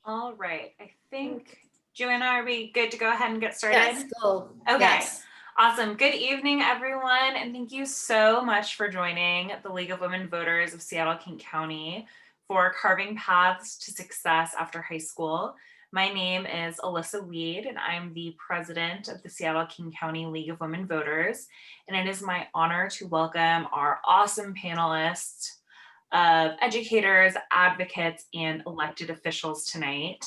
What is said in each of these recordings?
All right, I think, Joanna, are we good to go ahead and get started? Yes, go. Okay, Yes. Awesome. Good evening, everyone, and thank you so much for joining the League of Women Voters of Seattle-King County for Carving Paths to Success After High School. My name is Alyssa Weed, and I'm the president of the Seattle-King County League of Women Voters, and it is my honor to welcome our awesome panelists of educators, advocates, and elected officials tonight.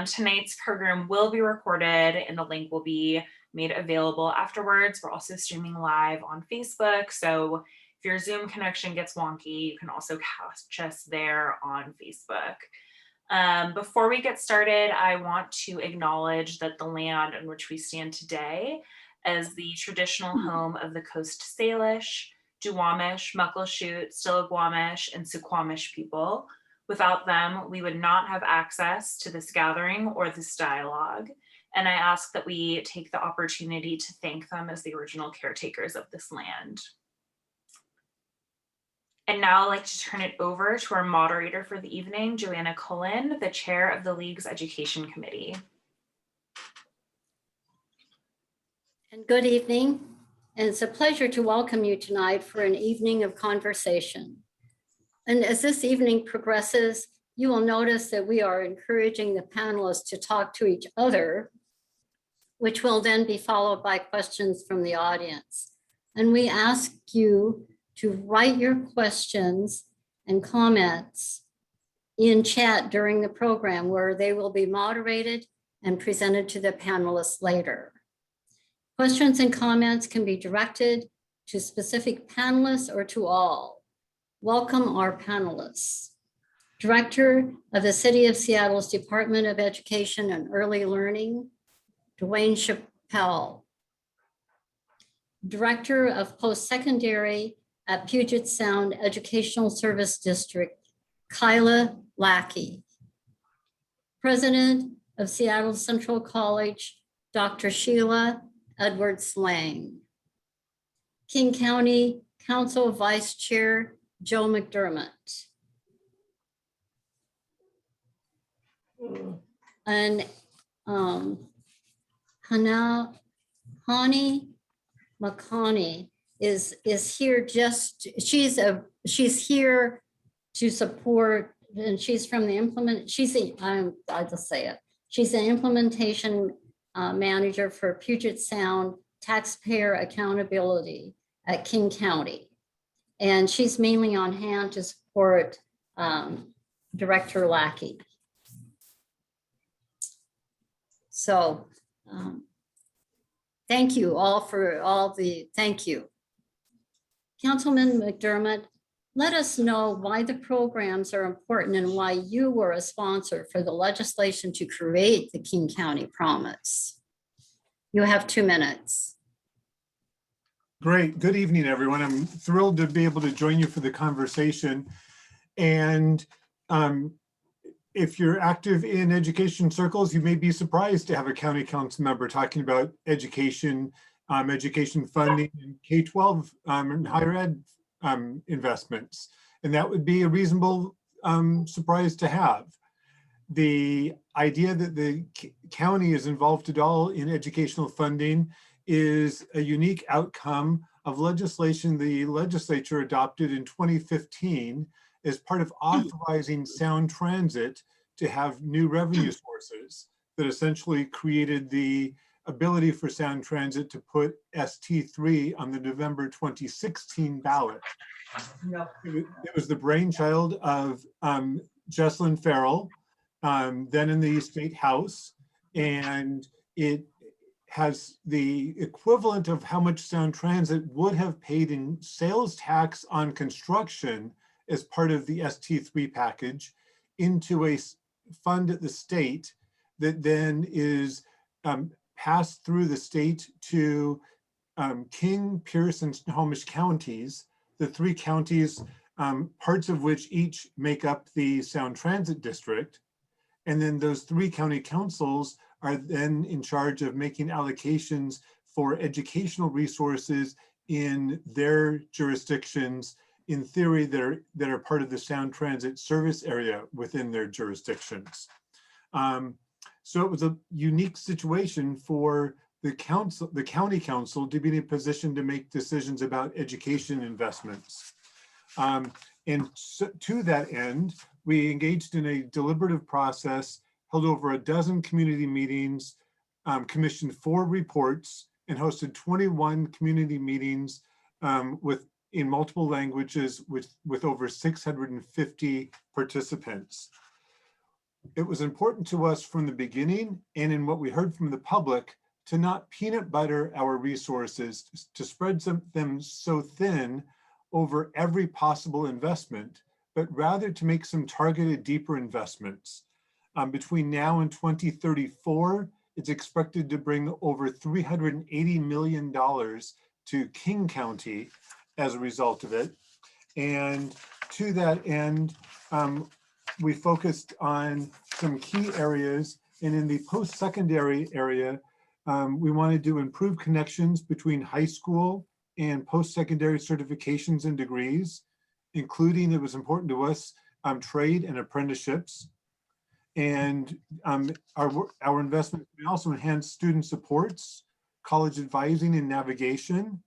Tonight's program will be recorded and the link will be made available afterwards. We're also streaming live on Facebook, so if your Zoom connection gets wonky, you can also catch us there on Facebook. Before we get started, I want to acknowledge that the land on which we stand today as the traditional home of the Coast Salish, Duwamish, Muckleshoot, Stillaguamish, and Suquamish people. Without them, we would not have access to this gathering or this dialogue. And I ask that we take the opportunity to thank them as the original caretakers of this land. And now I'd like to turn it over to our moderator for the evening, Joanna Cullen, the chair of the League's Education Committee. And good evening. And it's a pleasure to welcome you tonight for an evening of conversation. And as this evening progresses, you will notice that we are encouraging the panelists to talk to each other, which will then be followed by questions from the audience. And we ask you to write your questions and comments in chat during the program, where they will be moderated and presented to the panelists later. Questions and comments can be directed to specific panelists or to all. Welcome our panelists. Director of the City of Seattle's Department of Education and Early Learning, Dwayne Chappell. Director of Post-Secondary at Puget Sound Educational Service District, Kyla Lackey. President of Seattle Central College, Dr. Sheila Edwards Lang. King County Council Vice Chair, Joe McDermott. And Hani Makani is here she's here to support, and she's from the I'll just say it. She's an implementation manager for Puget Sound Taxpayer Accountability at King County. And she's mainly on hand to support Director Lackey. So thank you all for thank you. Councilman McDermott, let us know why the programs are important and why you were a sponsor for the legislation to create the King County Promise. You have 2 minutes. Great. Good evening, everyone. I'm thrilled to be able to join you for the conversation. And if you're active in education circles, you may be surprised to have a county council member talking about education, education funding, and K-12 and higher ed investments. And that would be a reasonable surprise to have. The idea that the county is involved at all in educational funding is a unique outcome of legislation the legislature adopted in 2015 as part of authorizing Sound Transit to have new revenue sources that essentially created the ability for Sound Transit to put ST3 on the November 2016 ballot. It was the brainchild of Jessalyn Farrell, then in the State House, and it has the equivalent of how much Sound Transit would have paid in sales tax on construction as part of the ST3 package into a fund at the state that then is passed through the state to King, Pierce, and Snohomish counties, the 3 counties, parts of which each make up the Sound Transit District. And then those 3 county councils are then in charge of making allocations for educational resources in their jurisdictions, in theory, that are part of the Sound Transit service area within their jurisdictions. So it was a unique situation for the county council to be in a position to make decisions about education investments. And so, to that end, we engaged in a deliberative process, held over a dozen community meetings, commissioned 4 reports, and hosted 21 community meetings in multiple languages with over 650 participants. It was important to us from the beginning, and in what we heard from the public, to not peanut butter our resources, to spread them so thin over every possible investment, but rather to make some targeted deeper investments. Between now and 2034, it's expected to bring over $380 million to King County as a result of it. And to that end, we focused on some key areas. And in the post-secondary area, we wanted to improve connections between high school and post-secondary certifications and degrees, including, it was important to us, trade and apprenticeships. And our investment may also enhance student supports, college advising and navigation,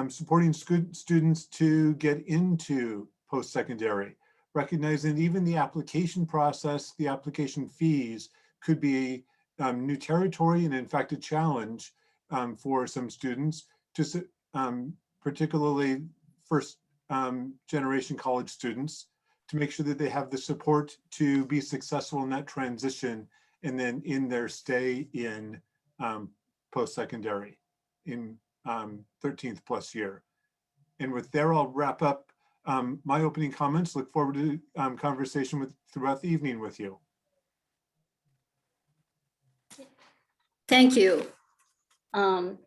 supporting students to get into post-secondary, recognizing even the application process, the application fees could be new territory and in fact a challenge for some students, particularly first generation college students, to make sure that they have the support to be successful in that transition and then in their stay in post-secondary in 13th plus year. And with there, I'll wrap up my opening comments. Look forward to conversation throughout the evening with you. Thank you. And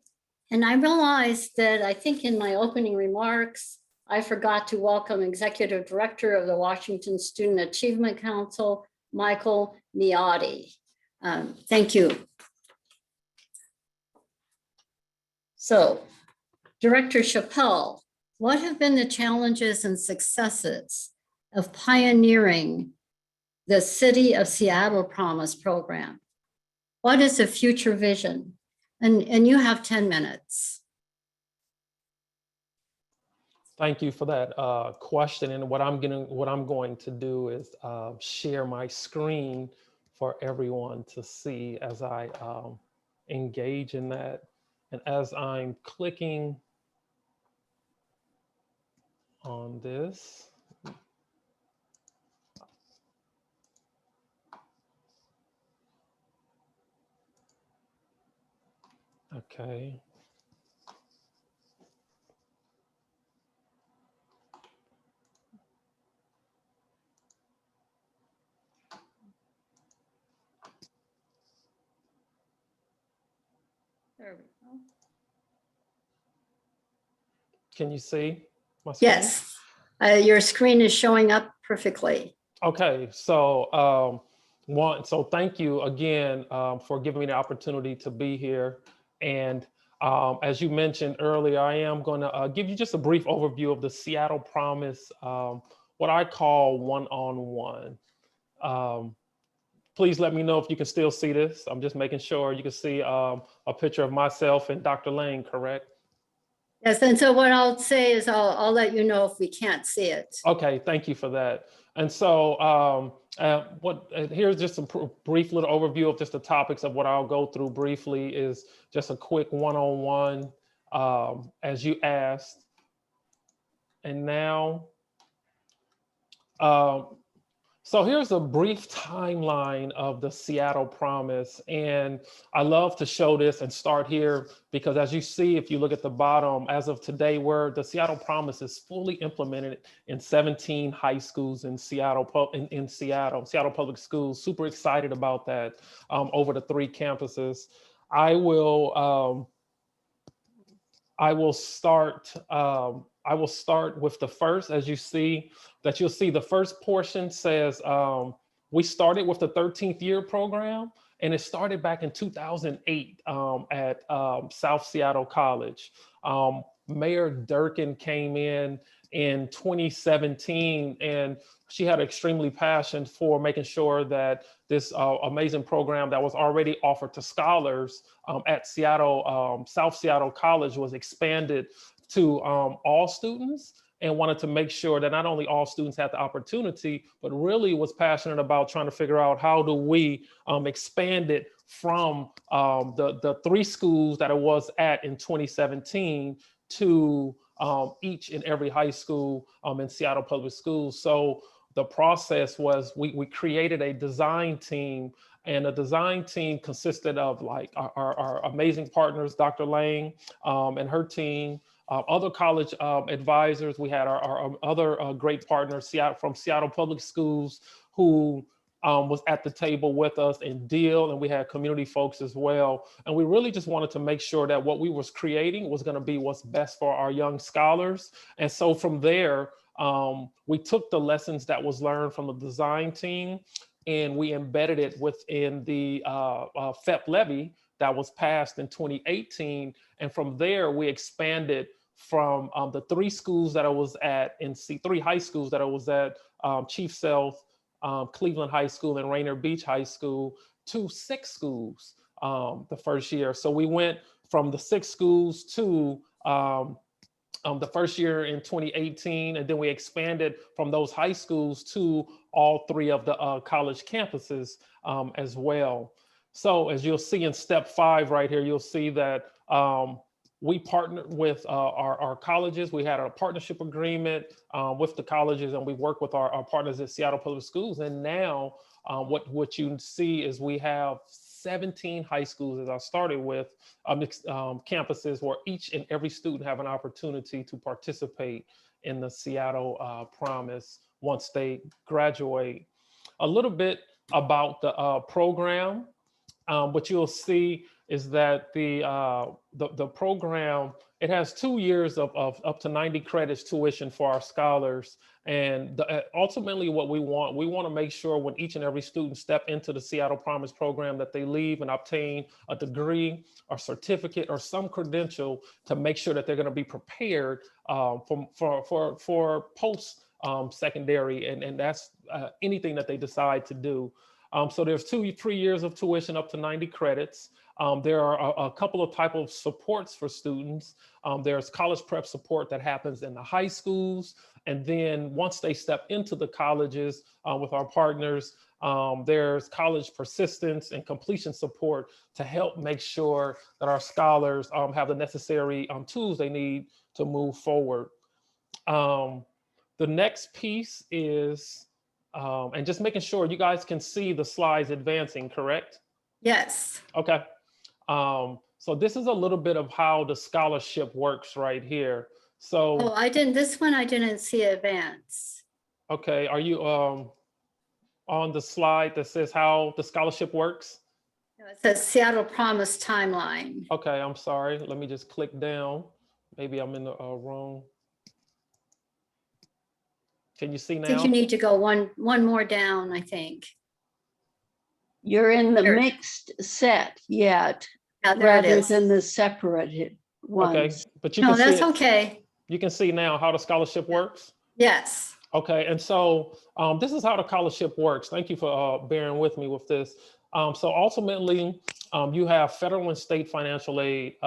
I realized that I think in my opening remarks, I forgot to welcome Executive Director of the Washington Student Achievement Council, Michael Miotti. Thank you. So, Director Chappelle, what have been the challenges and successes of pioneering the City of Seattle Promise program? What is the future vision? And you have 10 minutes. Thank you for that question. And what I'm going to do is share my screen for everyone to see as I engage in that. And as I'm clicking on this, okay. There we go. Can you see my screen? Yes, your screen is showing up perfectly. Okay, so so thank you again for giving me the opportunity to be here. And as you mentioned earlier, I am going to give you just a brief overview of the Seattle Promise, what I call one-on-one. Please let me know if you can still see this. I'm just making sure you can see a picture of myself and Dr. Lane, correct? Yes, and so what I'll say is I'll let you know if we can't see it. Okay, thank you for that. And so here's just a brief little overview of just the topics of what I'll go through briefly is just a quick one-on-one as you asked. And now, so here's a brief timeline of the Seattle Promise. And I love to show this and start here because as you see, if you look at the bottom, as of today, where the Seattle Promise is fully implemented in 17 high schools in Seattle Public Schools. Super excited about that over the 3 campuses. I will start with the first, as you see, that you'll see the first portion says, we started with the 13th year program, and it started back in 2008 at South Seattle College. Mayor Durkin came in in 2017, and she had extremely passion for making sure that this amazing program that was already offered to scholars at Seattle, South Seattle College was expanded to all students, and wanted to make sure that not only all students had the opportunity, but really was passionate about trying to figure out how do we expand it from the 3 schools that it was at in 2017 to each and every high school in Seattle Public Schools. So the process was we created a design team, and the design team consisted of like our amazing partners, Dr. Lang and her team, other college advisors. We had our other great partners from Seattle Public Schools who was at the table with us, and Deal, and we had community folks as well. And we really just wanted to make sure that what we was creating was going to be what's best for our young scholars. And so from there, we took the lessons that was learned from the design team, and we embedded it within the FEP levy that was passed in 2018. And from there, we expanded from the 3 schools that I was at, in 3 high schools that I was at, Chief Sealth, Cleveland High School, and Rainier Beach High School, to 6 schools the first year. So we went from the 6 schools to the first year in 2018, and then we expanded from those high schools to all 3 of the college campuses as well. So as you'll see in step 5 right here, you'll see that we partnered with our colleges. We had a partnership agreement with the colleges, and we worked with our partners at Seattle Public Schools. And now what you see is we have 17 high schools, as I started with, campuses where each and every student have an opportunity to participate in the Seattle Promise once they graduate. A little bit about the program. What you'll see is that the program, it has 2 years of up to 90 credits tuition for our scholars. And ultimately what we want to make sure when each and every student step into the Seattle Promise program that they leave and obtain a degree or certificate or some credential to make sure that they're going to be prepared for post secondary, and that's anything that they decide to do. So there's 3 years of tuition up to 90 credits. There are a couple of type of supports for students. There's college prep support that happens in the high schools. And then once they step into the colleges with our partners, there's college persistence and completion support to help make sure that our scholars have the necessary tools they need to move forward. The next piece is, and just making sure you guys can see the slides advancing, correct? Yes. Okay. So this is a little bit of how the scholarship works right here. So, Oh, this one I didn't see advance. okay, are you on the slide that says how the scholarship works? No, it says Seattle Promise timeline. Okay, I'm sorry. Let me just click down. Maybe I'm in the wrong. Can you see I think now? you need to go one more down, I think. You're in the Sure. mixed set yet, Yeah, there it rather is. than the separated Okay, ones. but you No, can see that's it. Okay. You can see now how the scholarship works. Yes. Okay, and so this is how the scholarship works. Thank you for bearing with me with this. So ultimately, you have federal and state financial aid,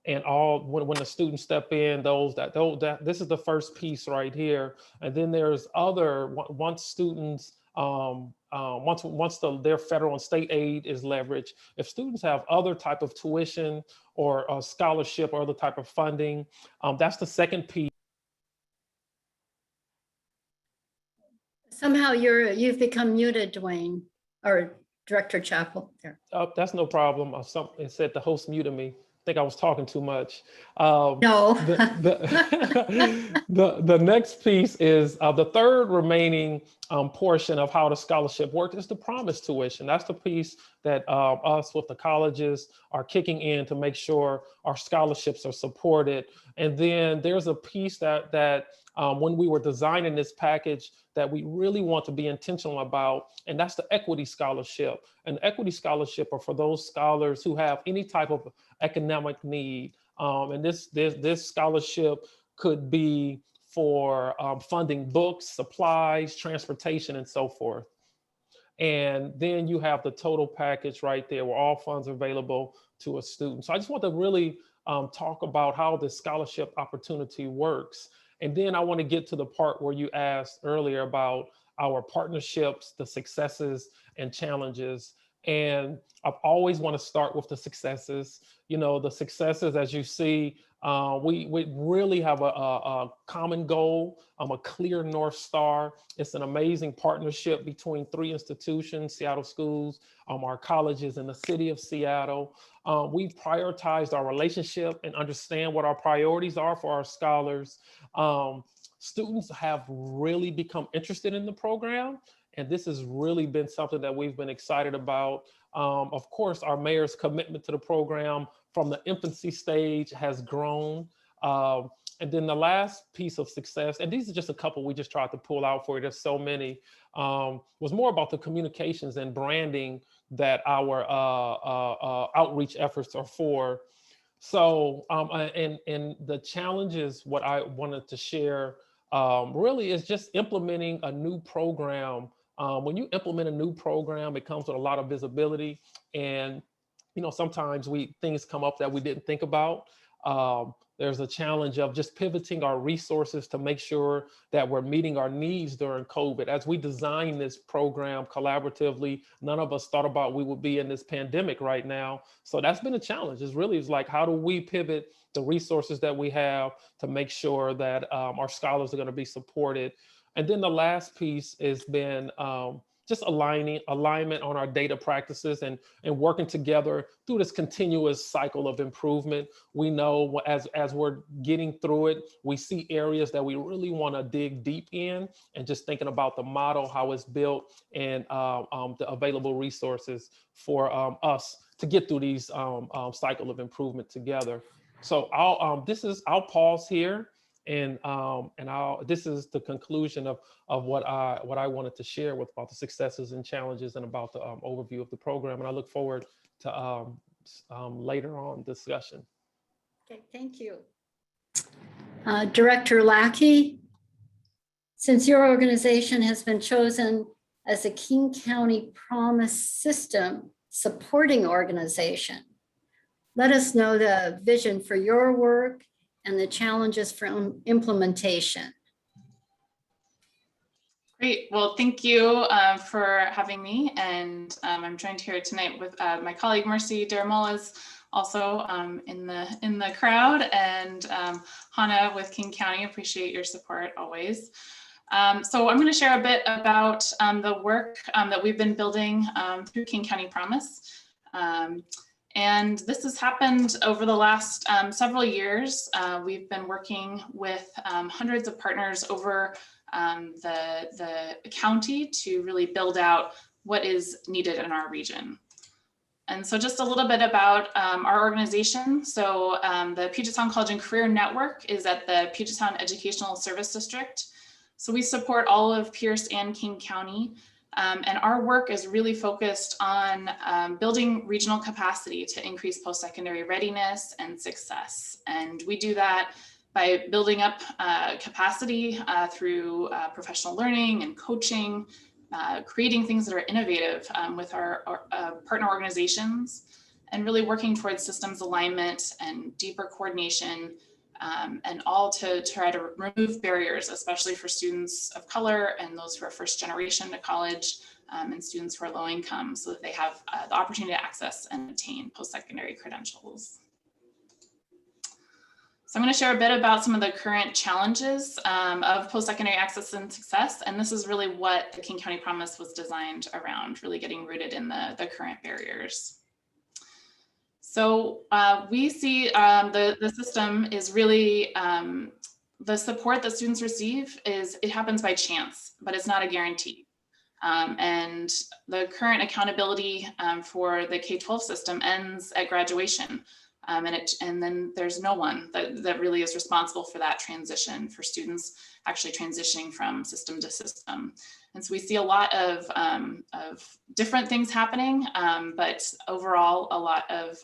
and all when the students step in, this is the first piece right here, and then there's other once students once their federal and state aid is leveraged. If students have other type of tuition or a scholarship or other type of funding, that's the second piece. Somehow you've become muted, Dwayne, or Director Chappell. There. Oh, that's no problem. It said the host muted me. I think I was talking too much. No. The next piece is the third remaining portion of how the scholarship works is the promise tuition. That's the piece that us with the colleges are kicking in to make sure our scholarships are supported. And then there's a piece that when we were designing this package that we really want to be intentional about, and that's the equity scholarship. An equity scholarship are for those scholars who have any type of economic need. And this scholarship could be for funding books, supplies, transportation, and so forth. And then you have the total package right there where all funds are available to a student. So I just want to really talk about how this scholarship opportunity works. And then I want to get to the part where you asked earlier about our partnerships, the successes and challenges. And I always want to start with the successes. You know, the successes, as you see, we really have a common goal, a clear North Star. It's an amazing partnership between 3 institutions, Seattle schools, our colleges in the city of Seattle. We've prioritized our relationship and understand what our priorities are for our scholars. Students have really become interested in the program, and this has really been something that we've been excited about. Of course, our mayor's commitment to the program from the infancy stage has grown. And then the last piece of success, and these are just a couple we just tried to pull out for you, there's so many, was more about the communications and branding that our outreach efforts are for. So, and the challenges, what I wanted to share really is just implementing a new program. When you implement a new program, it comes with a lot of visibility, and you know, sometimes things come up that we didn't think about. There's a challenge of just pivoting our resources to make sure that we're meeting our needs during COVID. As we design this program collaboratively, none of us thought about we would be in this pandemic right now. So that's been a challenge. It's like, how do we pivot the resources that we have to make sure that our scholars are going to be supported? And then the last piece has been just alignment on our data practices and working together through this continuous cycle of improvement. We know as we're getting through it, we see areas that we really want to dig deep in, and just thinking about the model, how it's built, and the available resources for us to get through these cycle of improvement together. So I'll pause here. And this is the conclusion of what I wanted to share about the successes and challenges and about the overview of the program. And I look forward to later on discussion. Okay, thank you. Director Lackey, since your organization has been chosen as a King County Promise System supporting organization, let us know the vision for your work and the challenges for implementation. Great. Well, thank you for having me. And I'm joined here tonight with my colleague, Mercy Daramola, is also in the crowd, and Hannah with King County. Appreciate your support always. So I'm going to share a bit about the work that we've been building through King County Promise. And this has happened over the last several years. We've been working with hundreds of partners over the county to really build out what is needed in our region. And so just a little bit about our organization. So the Puget Sound College and Career Network is at the Puget Sound Educational Service District. So we support all of Pierce and King County. And our work is really focused on building regional capacity to increase post-secondary readiness and success. And we do that by building up capacity through professional learning and coaching, creating things that are innovative with our partner organizations, and really working towards systems alignment and deeper coordination, and all to try to remove barriers, especially for students of color and those who are first generation to college, and students who are low income, so that they have the opportunity to access and obtain post-secondary credentials. So I'm going to share a bit about some of the current challenges of post-secondary access and success. And this is really what the King County Promise was designed around, really getting rooted in the current barriers. So we see the system is really, the support that students receive it happens by chance, but it's not a guarantee. And the current accountability for the K-12 system ends at graduation. And then there's no one that really is responsible for that transition, for students actually transitioning from system to system. And so we see a lot of different things happening, but overall a lot of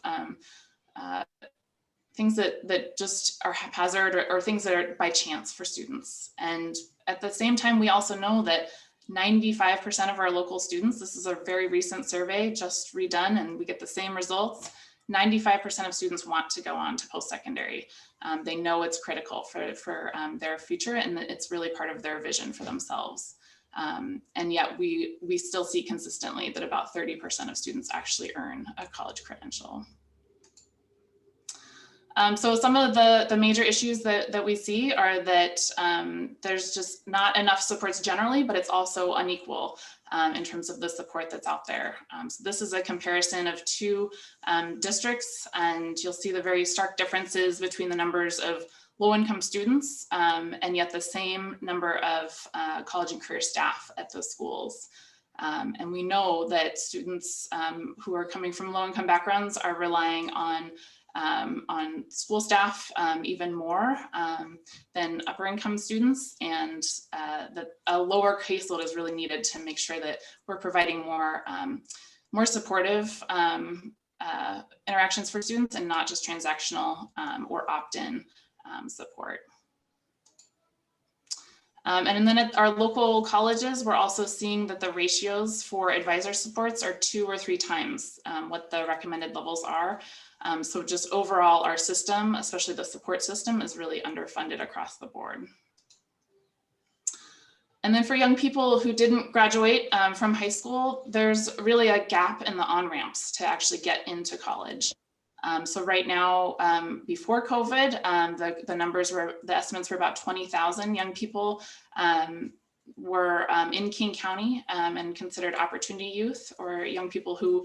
things that just are haphazard or things that are by chance for students. And at the same time, we also know that 95% of our local students, this is a very recent survey just redone and we get the same results, 95% of students want to go on to post-secondary. They know it's critical for their future and that it's really part of their vision for themselves. And yet we still see consistently that about 30% of students actually earn a college credential. So some of the major issues that we see are that there's just not enough supports generally, but it's also unequal in terms of the support that's out there. So this is a comparison of two districts, and you'll see the very stark differences between the numbers of low-income students and yet the same number of college and career staff at those schools. And we know that students who are coming from low-income backgrounds are relying on school staff even more than upper income students, and that a lower caseload is really needed to make sure that we're providing more supportive interactions for students and not just transactional or opt-in support. And then at our local colleges, we're also seeing that the ratios for advisor supports are 2 or 3 times what the recommended levels are. So just overall, our system, especially the support system, is really underfunded across the board. And then for young people who didn't graduate from high school, there's really a gap in the on-ramps to actually get into college. So right now, before COVID, the estimates were about 20,000 young people were in King County and considered opportunity youth, or young people who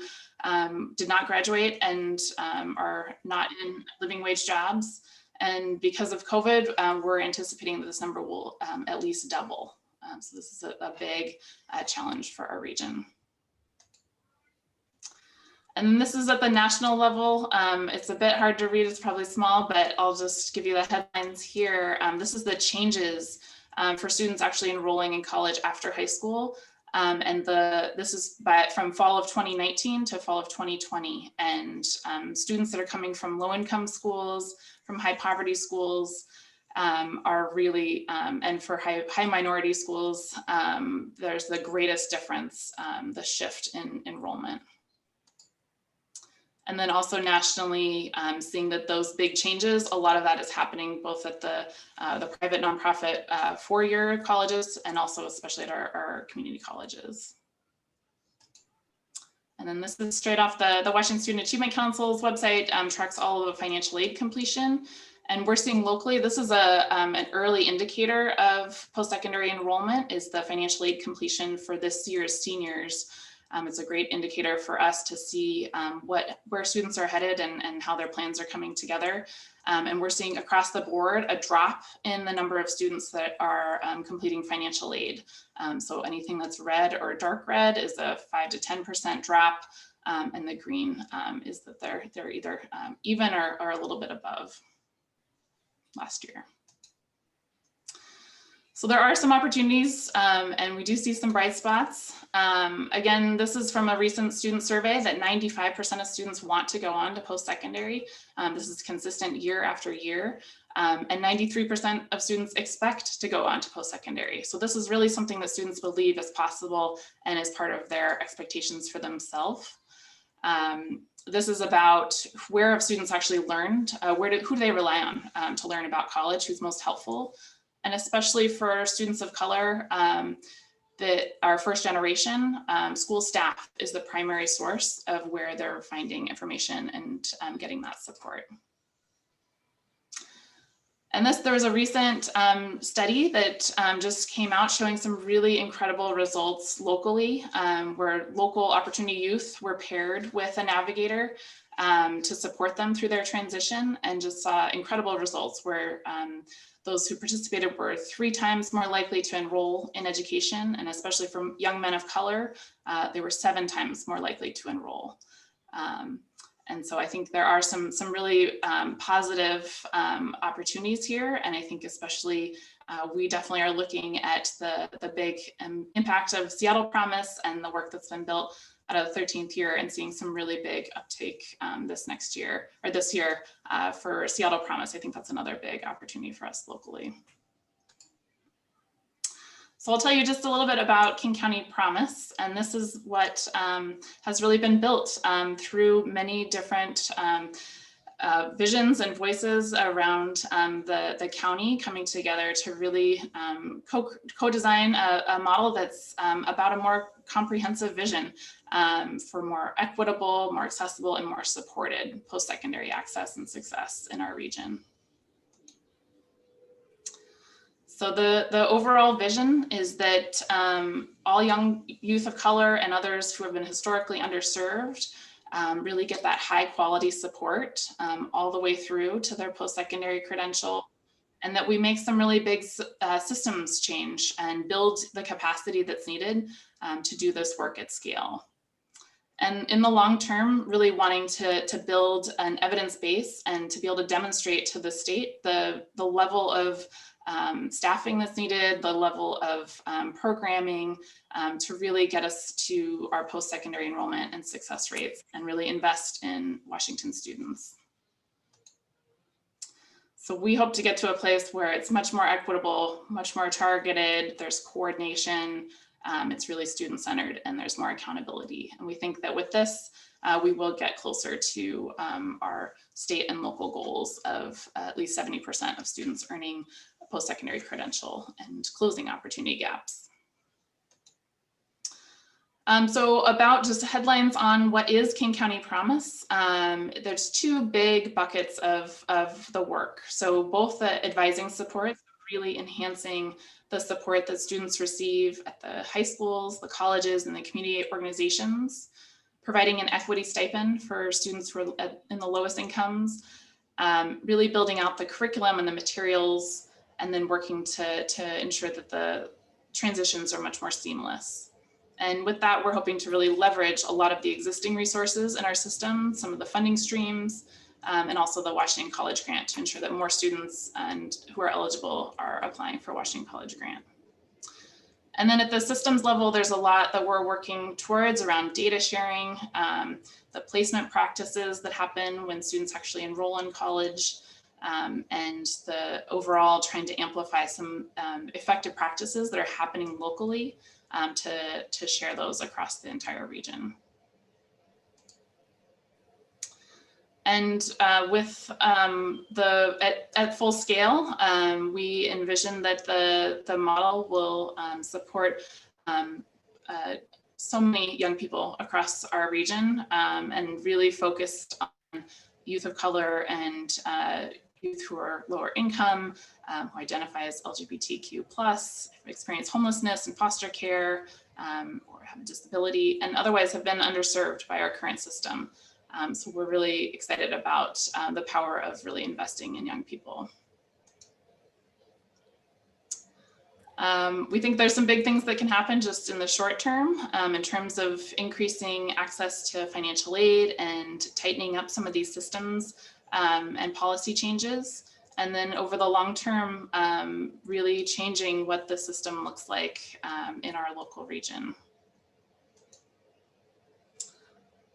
did not graduate and are not in living wage jobs. And because of COVID, we're anticipating that this number will at least double. So this is a big challenge for our region. And this is at the national level. It's a bit hard to read, it's probably small, but I'll just give you the headlines here. This is the changes for students actually enrolling in college after high school. And this is from fall of 2019 to fall of 2020. And students that are coming from low income schools, from high poverty schools, are really, and for high minority schools, there's the greatest difference, the shift in enrollment. And then also nationally, seeing that those big changes, a lot of that is happening both at the private nonprofit 4-year colleges and also especially at our community colleges. And then this is straight off the Washington Student Achievement Council's website, tracks all of the financial aid completion. And we're seeing locally, this is an early indicator of post-secondary enrollment, is the financial aid completion for this year's seniors. It's a great indicator for us to see where students are headed and how their plans are coming together. And we're seeing across the board a drop in the number of students that are completing financial aid. So anything that's red or dark red is a 5 to 10% drop, and the green is that they're either even or a little bit above last year. So there are some opportunities, and we do see some bright spots. Again, this is from a recent student survey that 95% of students want to go on to post-secondary. This is consistent year after year, and 93% of students expect to go on to post-secondary. So this is really something that students believe is possible and is part of their expectations for themselves. This is about where have students actually learned, who do they rely on to learn about college, who's most helpful. And especially for students of color that are first generation, school staff is the primary source of where they're finding information and getting that support. And there was a recent study that just came out showing some really incredible results locally, where local opportunity youth were paired with a navigator to support them through their transition, and just saw incredible results where those who participated were 3 times more likely to enroll in education, and especially for young men of color, they were 7 times more likely to enroll. And so I think there are some really positive opportunities here, and I think especially we definitely are looking at the big impact of Seattle Promise and the work that's been built out of the 13th year and seeing some really big uptake this year for Seattle Promise. I think that's another big opportunity for us locally. So I'll tell you just a little bit about King County Promise, and this is what has really been built through many different visions and voices around the county coming together to really co-design a model that's about a more comprehensive vision for more equitable, more accessible, and more supported post-secondary access and success in our region. So the overall vision is that all young youth of color and others who have been historically underserved really get that high quality support all the way through to their post-secondary credential, and that we make some really big systems change and build the capacity that's needed to do this work at scale. And in the long term, really wanting to build an evidence base and to be able to demonstrate to the state the level of staffing that's needed, the level of programming to really get us to our post-secondary enrollment and success rates and really invest in Washington students. So we hope to get to a place where it's much more equitable, much more targeted, there's coordination, it's really student-centered, and there's more accountability. And we think that with this, we will get closer to our state and local goals of at least 70% of students earning a post-secondary credential and closing opportunity gaps. So about just headlines on what is King County Promise. There's two big buckets of the work. So both the advising support, really enhancing the support that students receive at the high schools, the colleges, and the community organizations, providing an equity stipend for students who are in the lowest incomes, really building out the curriculum and the materials, and then working to ensure that the transitions are much more seamless. And with that, we're hoping to really leverage a lot of the existing resources in our system, some of the funding streams, and also the Washington College Grant to ensure that more students and who are eligible are applying for Washington College Grant. And then at the systems level, there's a lot that we're working towards around data sharing, the placement practices that happen when students actually enroll in college, and the overall trying to amplify some effective practices that are happening locally to share those across the entire region. And with at full scale, we envision that the model will support so many young people across our region and really focused on youth of color and youth who are lower income, who identify as LGBTQ+, experience homelessness and foster care, or have a disability, and otherwise have been underserved by our current system. So we're really excited about the power of really investing in young people. We think there's some big things that can happen just in the short term in terms of increasing access to financial aid and tightening up some of these systems and policy changes. And then over the long term, really changing what the system looks like in our local region.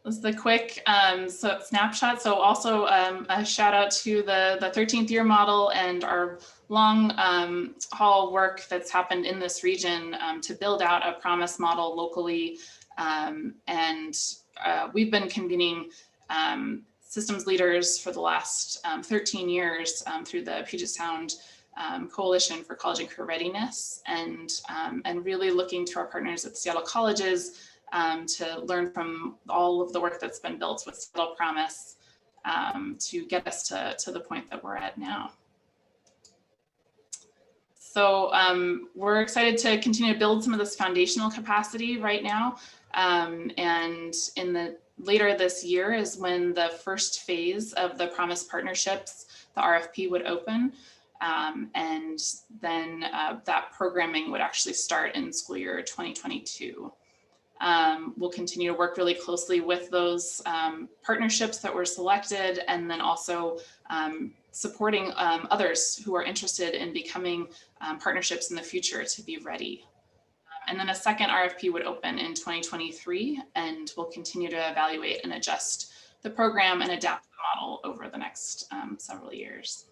This is the quick snapshot. So also a shout out to the 13th year model and our long haul work that's happened in this region to build out a promise model locally. And we've been convening systems leaders for the last 13 years through the Puget Sound Coalition for College and Career Readiness, and really looking to our partners at the Seattle colleges to learn from all of the work that's been built with Seattle Promise to get us to the point that we're at now. So we're excited to continue to build some of this foundational capacity right now. And in the later this year is when the first phase of the Promise partnerships, the RFP would open. And then that programming would actually start in school year 2022. We'll continue to work really closely with those partnerships that were selected, and then also supporting others who are interested in becoming partnerships in the future to be ready. And then a second RFP would open in 2023, and we'll continue to evaluate and adjust the program and adapt the model over the next several years.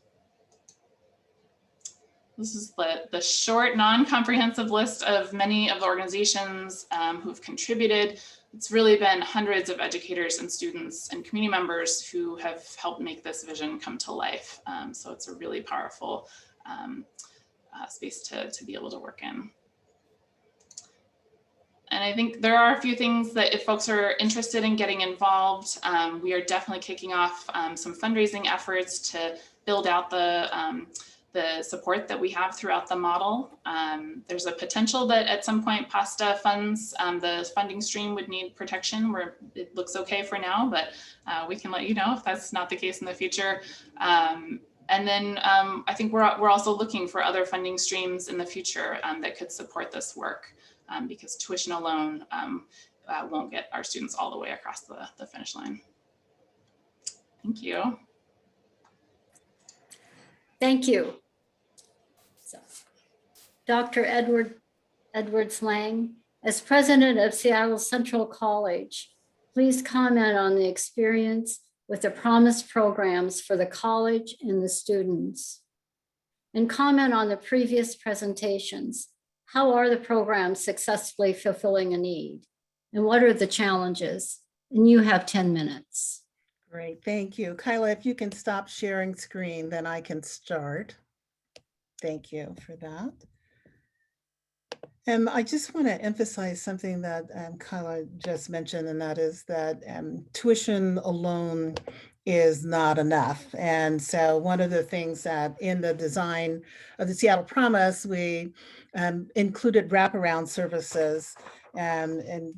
This is the short, non-comprehensive list of many of the organizations who've contributed. It's really been hundreds of educators and students and community members who have helped make this vision come to life. So it's a really powerful space to be able to work in. And I think there are a few things that if folks are interested in getting involved, we are definitely kicking off some fundraising efforts to build out the support that we have throughout the model. There's a potential that at some point PASTA funds, the funding stream would need protection where it looks okay for now, but we can let you know if that's not the case in the future. And then I think we're also looking for other funding streams in the future that could support this work because tuition alone won't get our students all the way across the finish line. Thank you. Thank you. So, Dr. Edwards Lang, as president of Seattle Central College, please comment on the experience with the promised programs for the college and the students. And comment on the previous presentations. How are the programs successfully fulfilling a need? And what are the challenges? And you have 10 minutes. Great, thank you. Kyla, if you can stop sharing screen, then I can start. Thank you for that. I just want to emphasize something that Kyla just mentioned, and that is that tuition alone is not enough. And so one of the things that in the design of the Seattle Promise, we included wraparound services and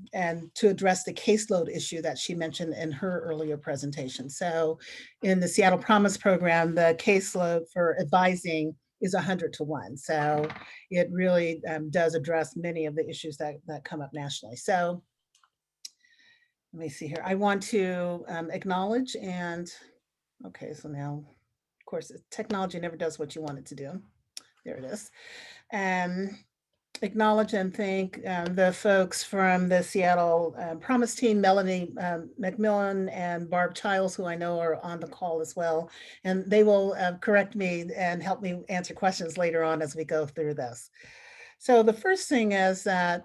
to address the caseload issue that she mentioned in her earlier presentation. So in the Seattle Promise program, the caseload for advising is 100 to 1. So it really does address many of the issues that come up nationally. So let me see here. I want to acknowledge and, okay, so now, of course, technology never does what you want it to do. There it is. Acknowledge and thank the folks from the Seattle Promise team, Melanie McMillan and Barb Childs, who I know are on the call as well. And they will correct me and help me answer questions later on as we go through this. So the first thing is that,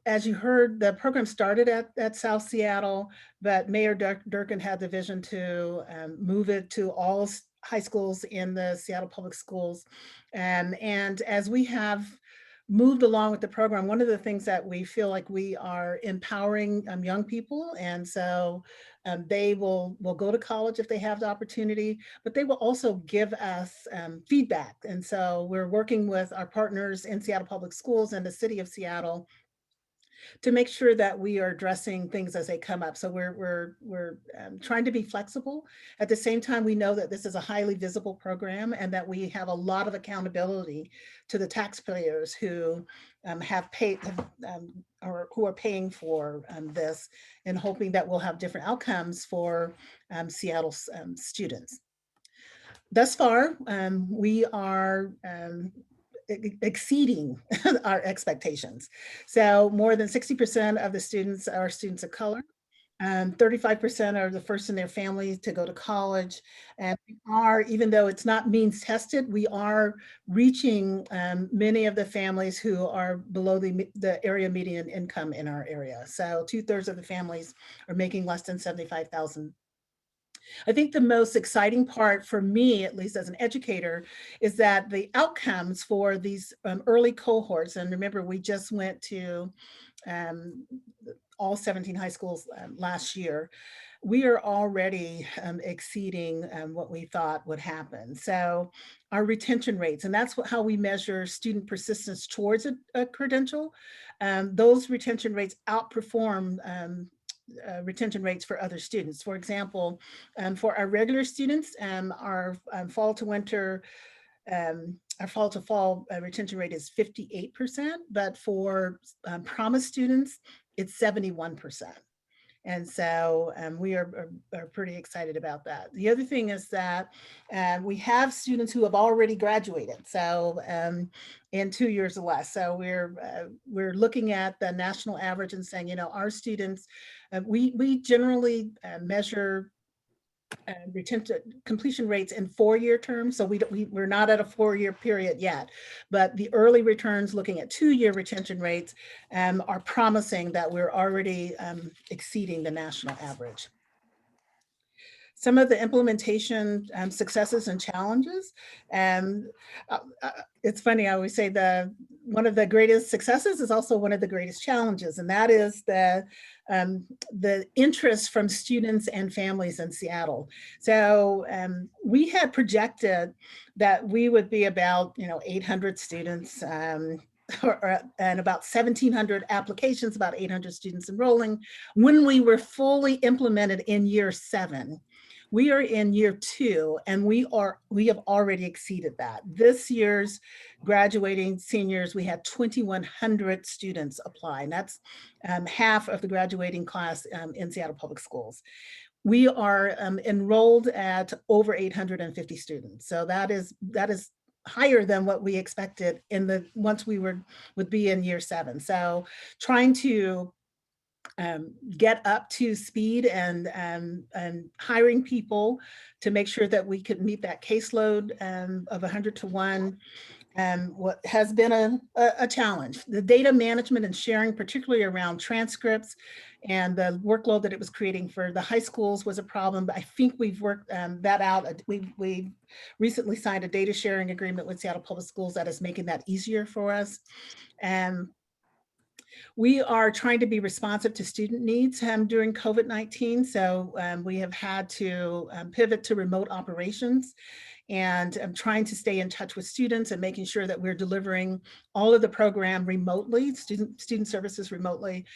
as you heard, the program started at South Seattle, but Mayor Durkin had the vision to move it to all high schools in the Seattle Public Schools. And as we have moved along with the program, one of the things that we feel like we are empowering young people. And so they will go to college if they have the opportunity, but they will also give us feedback. And so we're working with our partners in Seattle Public Schools and the city of Seattle to make sure that we are addressing things as they come up. So we're trying to be flexible. At the same time, we know that this is a highly visible program and that we have a lot of accountability to the taxpayers who have paid or who are paying for this, and hoping that we'll have different outcomes for Seattle's students. Thus far, we are exceeding our expectations. So more than 60% of the students are students of color. 35% are the first in their family to go to college. And we are, even though it's not means tested, we are reaching many of the families who are below the area median income in our area. So 2/3 of the families are making less than $75,000. I think the most exciting part for me, at least as an educator, is that the outcomes for these early cohorts, and remember, we just went to all 17 high schools last year, we are already exceeding what we thought would happen. So our retention rates, and that's how we measure student persistence towards a credential, those retention rates outperform retention rates for other students. For example, for our regular students, our fall to winter, our fall to fall retention rate is 58%, but for Promise students, it's 71%. And so we are pretty excited about that. The other thing is that we have students who have already graduated, so in 2 years or less. So we're looking at the national average and saying, our students, we generally measure retention completion rates in 4-year terms. So we're not at a 4-year period yet, but the early returns looking at 2-year retention rates are promising that we're already exceeding the national average. Some of the implementation successes and challenges. It's funny, I always say one of the greatest successes is also one of the greatest challenges, and that is the interest from students and families in Seattle. So we had projected that we would be about 800 students and about 1,700 applications, about 800 students enrolling when we were fully implemented in year 7. We are in year 2, and we have already exceeded that. This year's graduating seniors, we had 2,100 students apply, and that's half of the graduating class in Seattle Public Schools. We are enrolled at over 850 students. So that is higher than what we expected once we would be in year 7. So trying to get up to speed and hiring people to make sure that we could meet that caseload of 100 to 1. What has been a challenge. The data management and sharing, particularly around transcripts and the workload that it was creating for the high schools, was a problem. But I think we've worked that out. We recently signed a data sharing agreement with Seattle Public Schools that is making that easier for us. We are trying to be responsive to student needs during COVID-19. So we have had to pivot to remote operations, and I'm trying to stay in touch with students and making sure that we're delivering all of the program remotely, student services remotely.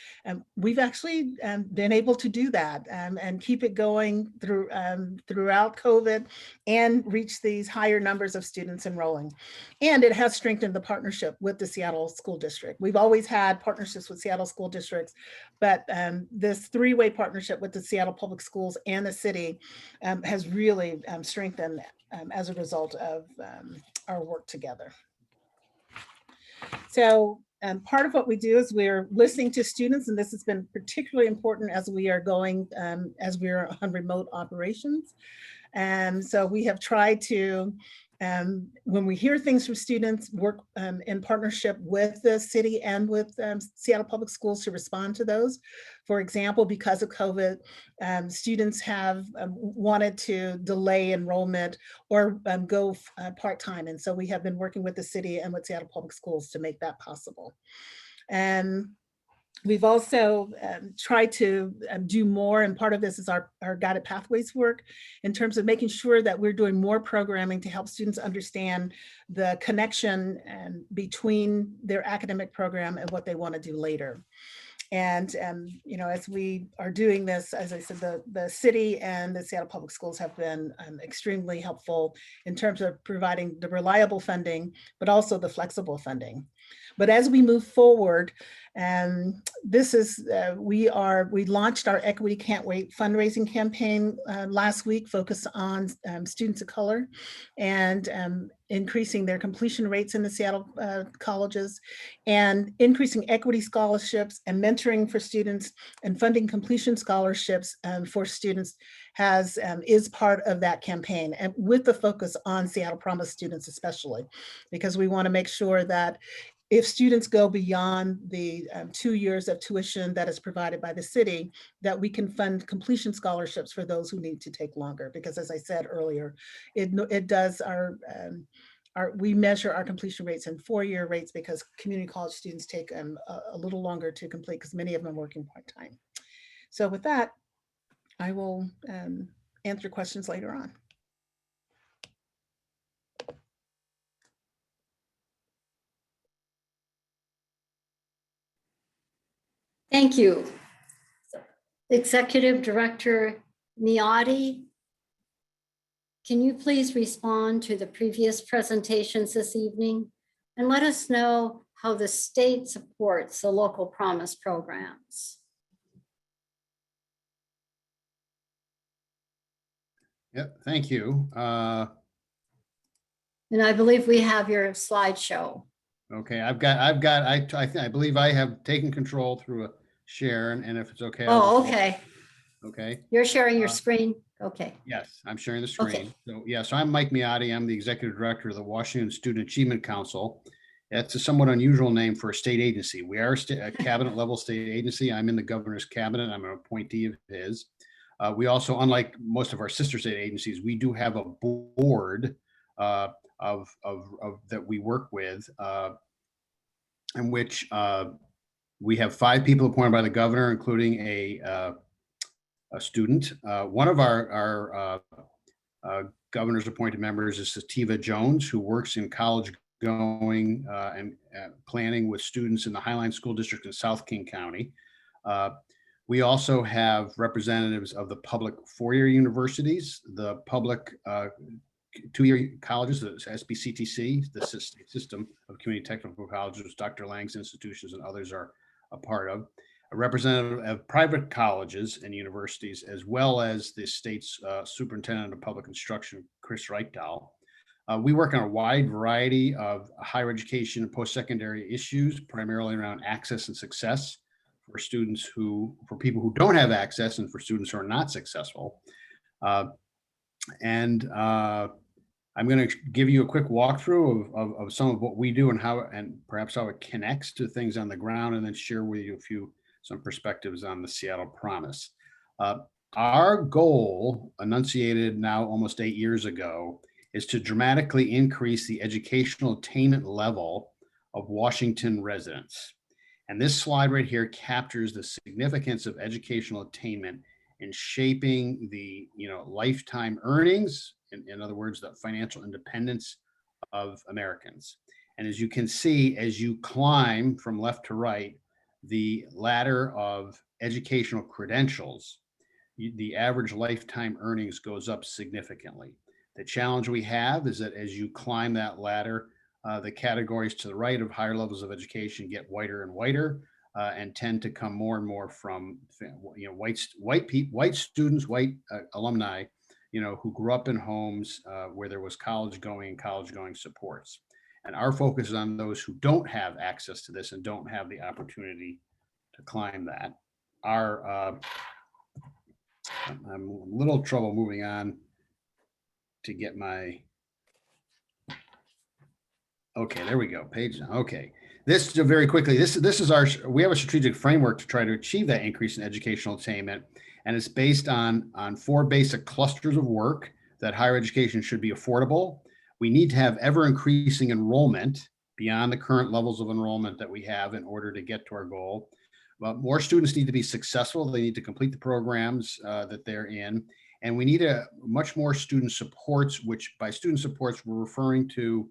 We've actually been able to do that and keep it going throughout COVID and reach these higher numbers of students enrolling. And it has strengthened the partnership with the Seattle School District. We've always had partnerships with Seattle school districts, but this 3-way partnership with the Seattle Public Schools and the city has really strengthened as a result of our work together. So part of what we do is we're listening to students, and this has been particularly important as we are as we're on remote operations. And so we have tried to, when we hear things from students, work in partnership with the city and with Seattle Public Schools to respond to those. For example, because of COVID, students have wanted to delay enrollment or go part-time. And so we have been working with the city and with Seattle Public Schools to make that possible. And we've also tried to do more, and part of this is our guided pathways work in terms of making sure that we're doing more programming to help students understand the connection between their academic program and what they want to do later. And as we are doing this, as I said, the city and the Seattle Public Schools have been extremely helpful in terms of providing the reliable funding, but also the flexible funding. But as we move forward, this is we launched our Equity Can't Wait fundraising campaign last week, focused on students of color and increasing their completion rates in the Seattle colleges, and increasing equity scholarships and mentoring for students and funding completion scholarships for students is part of that campaign, and with the focus on Seattle Promise students especially, because we want to make sure that if students go beyond the 2 years of tuition that is provided by the city, that we can fund completion scholarships for those who need to take longer. Because as I said earlier, it does we measure our completion rates in 4-year rates because community college students take a little longer to complete because many of them are working part-time. So with that, I will answer questions later on. Thank you. Executive Director Miotti, can you please respond to the previous presentations this evening and let us know how the state supports the local promise programs? Yep, thank you. And I believe we have your slideshow. Okay, I believe I have taken control through a share, and if it's okay. I'll Oh, just- okay. Okay, You're sharing your Uh, screen? Okay. yes, I'm sharing the Okay. screen. So, yeah, so I'm Mike Miotti. I'm the Executive Director of the Washington Student Achievement Council. That's a somewhat unusual name for a state agency. We are a cabinet level state agency. I'm in the governor's cabinet. I'm an appointee of his. We also, unlike most of our sister state agencies, we do have a board of that we work with, in which we have 5 people appointed by the governor, including a student. One of our governor's appointed members is Sativa Jones, who works in college going and planning with students in the Highline School District in South King County. We also have representatives of the public four-year universities, the public 2-year colleges, the SBCTC, the system of community technical colleges, which Dr. Lang's institutions and others are a part of, a representative of private colleges and universities, as well as the state's superintendent of public instruction, Chris Reichdahl. We work on a wide variety of higher education and post-secondary issues, primarily around access and success for students for people who don't have access and for students who are not successful. I'm going to give you a quick walkthrough of some of what we do and perhaps how it connects to things on the ground, and then share with you some perspectives on the Seattle Promise. Our goal, enunciated now almost 8 years ago, is to dramatically increase the educational attainment level of Washington residents. And this slide right here captures the significance of educational attainment in shaping the lifetime earnings, in other words, the financial independence of Americans. And as you can see, as you climb from left to right, the ladder of educational credentials, the average lifetime earnings goes up significantly. The challenge we have is that as you climb that ladder, the categories to the right of higher levels of education get whiter and whiter, and tend to come more and more from white students, white alumni, who grew up in homes where there was college going supports. And our focus is on those who don't have access to this and don't have the opportunity to climb that. I'm a little trouble moving on to get my, okay, there we go, page. Okay, this very quickly, this is we have a strategic framework to try to achieve that increase in educational attainment. And it's based on 4 basic clusters of work: that higher education should be affordable. We need to have ever increasing enrollment beyond the current levels of enrollment that we have in order to get to our goal. But more students need to be successful. They need to complete the programs that they're in. And we need much more student supports, which by student supports, we're referring to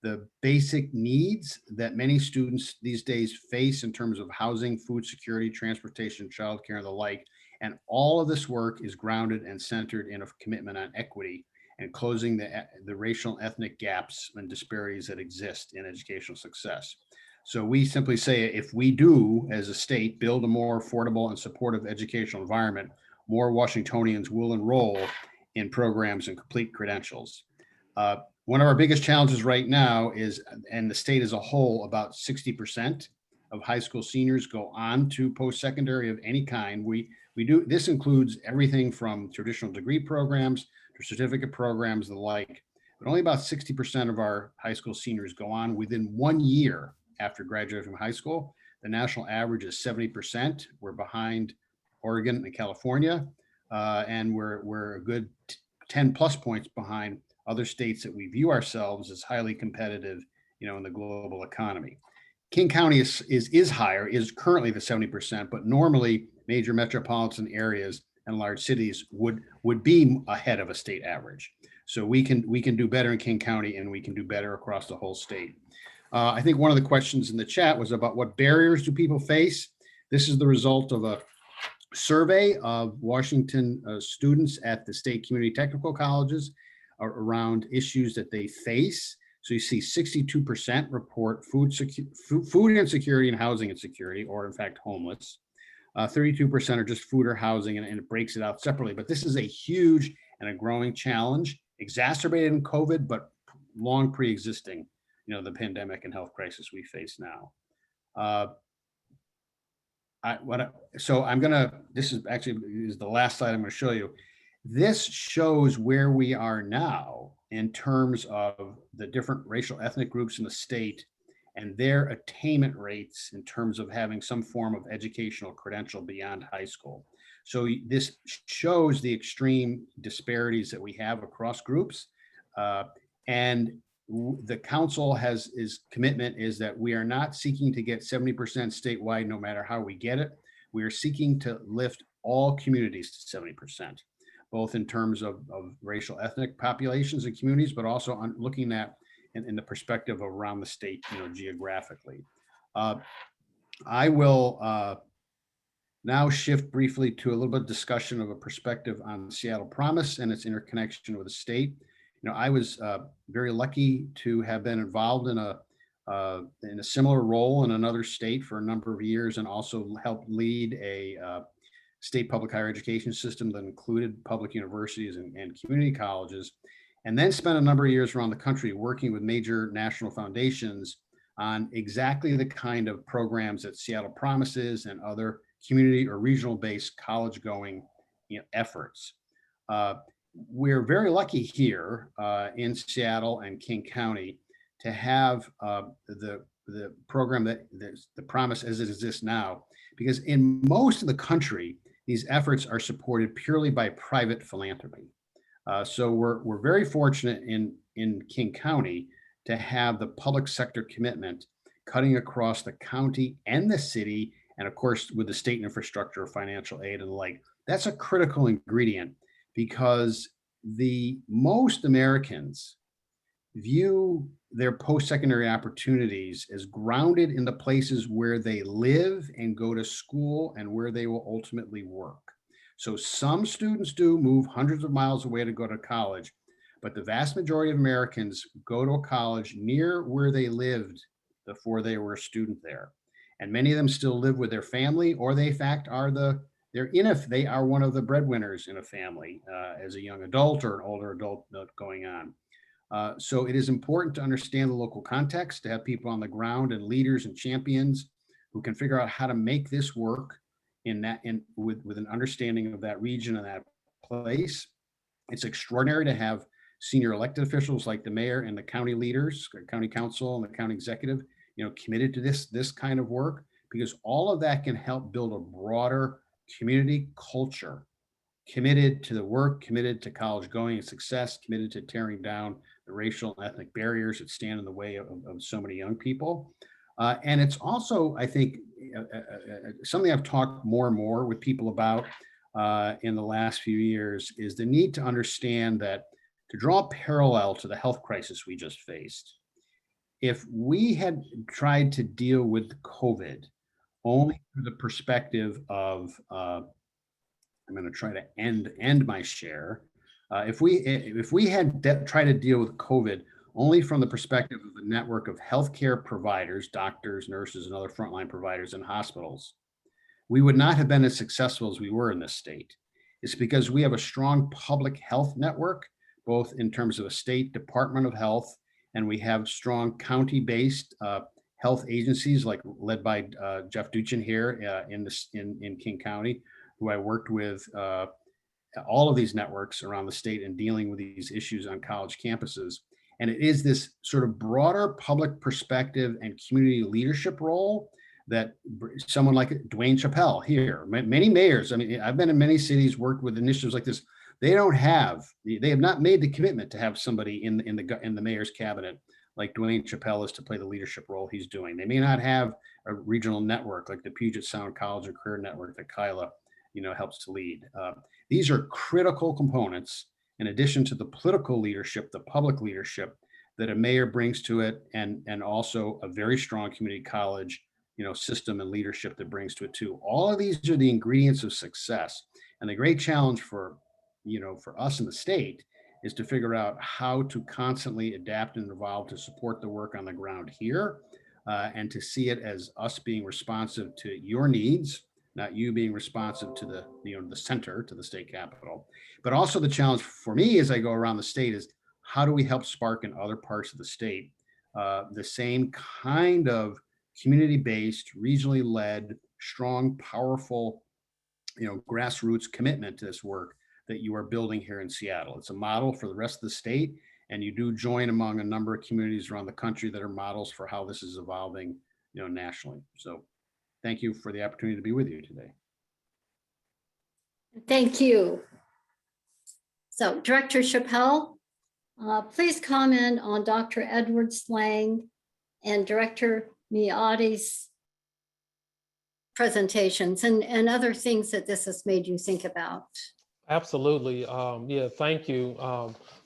the basic needs that many students these days face in terms of housing, food security, transportation, childcare, and the like. And all of this work is grounded and centered in a commitment on equity and closing the racial and ethnic gaps and disparities that exist in educational success. So we simply say, if we do, as a state, build a more affordable and supportive educational environment, more Washingtonians will enroll in programs and complete credentials. One of our biggest challenges right now is, and the state as a whole, about 60% of high school seniors go on to post-secondary of any kind. This includes everything from traditional degree programs to certificate programs, the like, but only about 60% of our high school seniors go on within 1 year after graduating from high school. The national average is 70%. We're behind Oregon and California, and we're a good 10 plus points behind other states that we view ourselves as highly competitive, in the global economy. King County is higher, is currently the 70%, but normally major metropolitan areas and large cities would be ahead of a state average. So we can do better in King County, and we can do better across the whole state. I think one of the questions in the chat was about what barriers do people face. This is the result of a survey of Washington students at the state community technical colleges around issues that they face. So you see 62% report food insecurity and housing insecurity, or in fact, homeless. 32% are just food or housing, and it breaks it out separately. But this is a huge and a growing challenge, exacerbated in COVID, but long pre-existing, the pandemic and health crisis we face now. This is the last slide I'm going to show you. This shows where we are now in terms of the different racial ethnic groups in the state and their attainment rates in terms of having some form of educational credential beyond high school. So this shows the extreme disparities that we have across groups. And the council his commitment is that we are not seeking to get 70% statewide, no matter how we get it. We are seeking to lift all communities to 70%, both in terms of racial ethnic populations and communities, but also on looking at in the perspective around the state, geographically. I will now shift briefly to a little bit of discussion of a perspective on Seattle Promise and its interconnection with the state. I was very lucky to have been involved in a similar role in another state for a number of years, and also helped lead a state public higher education system that included public universities and community colleges, and then spent a number of years around the country working with major national foundations on exactly the kind of programs that Seattle Promises and other community or regional based college going efforts. We're very lucky here in Seattle and King County to have the program the Promise as it exists now, because in most of the country, these efforts are supported purely by private philanthropy. So we're very fortunate in King County to have the public sector commitment cutting across the county and the city, and of course with the state infrastructure, financial aid and the like. That's a critical ingredient, because most Americans view their post-secondary opportunities as grounded in the places where they live and go to school and where they will ultimately work. So some students do move hundreds of miles away to go to college, but the vast majority of Americans go to a college near where they lived before they were a student there. And many of them still live with their family, or they in fact are they are one of the breadwinners in a family as a young adult or an older adult going on. So it is important to understand the local context, to have people on the ground and leaders and champions who can figure out how to make this work with an understanding of that region and that place. It's extraordinary to have senior elected officials like the mayor and the county leaders, county council and the county executive, committed to this kind of work, because all of that can help build a broader community culture, committed to the work, committed to college going and success, committed to tearing down the racial and ethnic barriers that stand in the way of so many young people. And it's also, I think, something I've talked more and more with people about in the last few years is the need to understand that, to draw a parallel to the health crisis we just faced, if we had tried to deal with COVID only through the perspective of, I'm going to try to end my share. If we had tried to deal with COVID only from the perspective of the network of healthcare providers, doctors, nurses, and other frontline providers in hospitals, we would not have been as successful as we were in this state. It's because we have a strong public health network, both in terms of a state Department of Health, and we have strong county-based health agencies led by Jeff Duchin here in King County, who I worked with all of these networks around the state in dealing with these issues on college campuses. And it is this sort of broader public perspective and community leadership role that someone like Dwayne Chappelle here, many mayors, I mean, I've been in many cities, worked with initiatives like this. They have not made the commitment to have somebody in the mayor's cabinet like Dwayne Chappelle is to play the leadership role he's doing. They may not have a regional network like the Puget Sound College and Career Network that Kyla, helps to lead. These are critical components in addition to the political leadership, the public leadership that a mayor brings to it, and also a very strong community college, system and leadership that brings to it too. All of these are the ingredients of success. And the great challenge for us in the state is to figure out how to constantly adapt and evolve to support the work on the ground here, and to see it as us being responsive to your needs, not you being responsive to the, the center, to the state capitol. But also the challenge for me as I go around the state is how do we help spark in other parts of the state the same kind of community-based, regionally led, strong, powerful, grassroots commitment to this work that you are building here in Seattle. It's a model for the rest of the state, and you do join among a number of communities around the country that are models for how this is evolving, nationally. So thank you for the opportunity to be with you today. Thank you. So Director Chappelle, please comment on Dr. Edward Slang and Director Miati's presentations and other things that this has made you think about. Absolutely. Yeah, thank you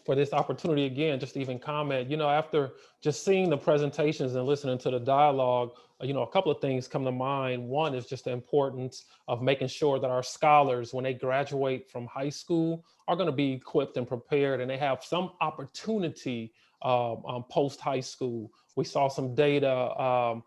for this opportunity again, just to even comment. After just seeing the presentations and listening to the dialogue, a couple of things come to mind. One is just the importance of making sure that our scholars, when they graduate from high school, are going to be equipped and prepared, and they have some opportunity post high school. We saw some data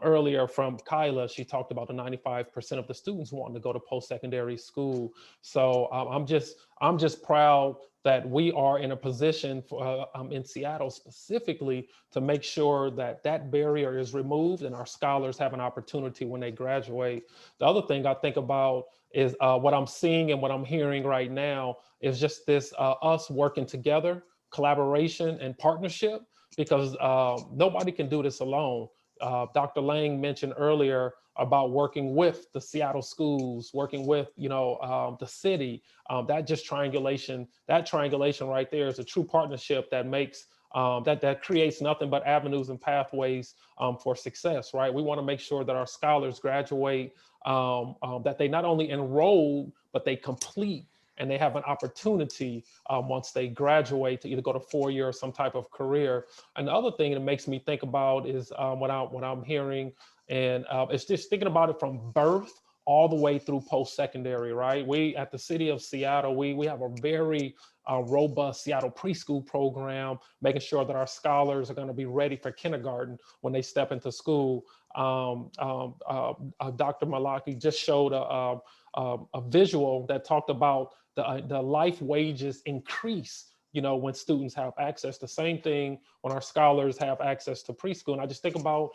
earlier from Kyla. She talked about the 95% of the students wanting to go to post-secondary school. So I'm just proud that we are in a position for, in Seattle specifically to make sure that that barrier is removed and our scholars have an opportunity when they graduate. The other thing I think about is what I'm seeing and what I'm hearing right now is just this us working together, collaboration and partnership, because nobody can do this alone. Dr. Lang mentioned earlier about working with the Seattle schools, working with, the city. That triangulation right there is a true partnership that makes, that creates nothing but avenues and pathways for success, right? We want to make sure that our scholars graduate, that they not only enroll, but they complete, and they have an opportunity once they graduate to either go to four-year or some type of career. And the other thing that makes me think about is what I'm hearing, and it's just thinking about it from birth all the way through post-secondary, right? We at the city of Seattle, we have a very robust Seattle preschool program, making sure that our scholars are going to be ready for kindergarten when they step into school. Dr. Malaki just showed a visual that talked about the life wages increase, when students have access. The same thing when our scholars have access to preschool. And I just think about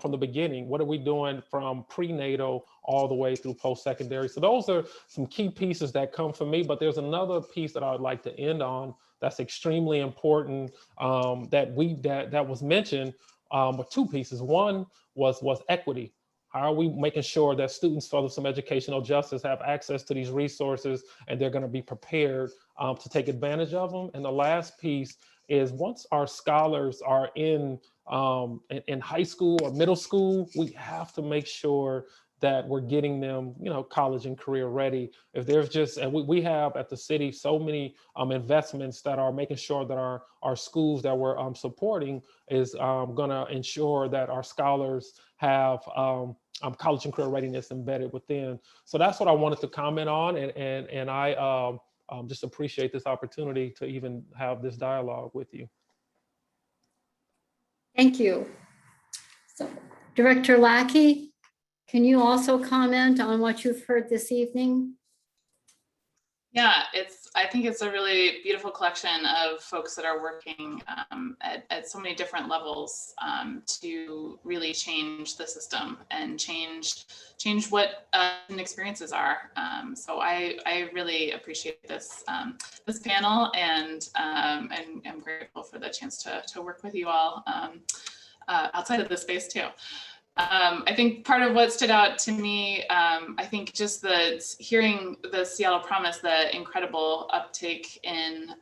from the beginning, what are we doing from prenatal all the way through post-secondary? So those are some key pieces that come from me, but there's another piece that I would like to end on that's extremely important that was mentioned, with two pieces. One was equity. How are we making sure that students for some educational justice have access to these resources and they're going to be prepared to take advantage of them? And the last piece is once our scholars are in high school or middle school, we have to make sure that we're getting them, college and career ready. If there's just, and we have at the city so many investments that are making sure that our schools that we're supporting is going to ensure that our scholars have college and career readiness embedded within. So that's what I wanted to comment on, and I just appreciate this opportunity to even have this dialogue with you. Thank you. So, Director Lackey, can you also comment on what you've heard this evening? Yeah, I think it's a really beautiful collection of folks that are working at so many different levels to really change the system and change what experiences are. So I really appreciate this this panel, and I'm grateful for the chance to work with you all outside of this space too. I think part of what stood out to me, I think just hearing the Seattle Promise, the incredible uptake in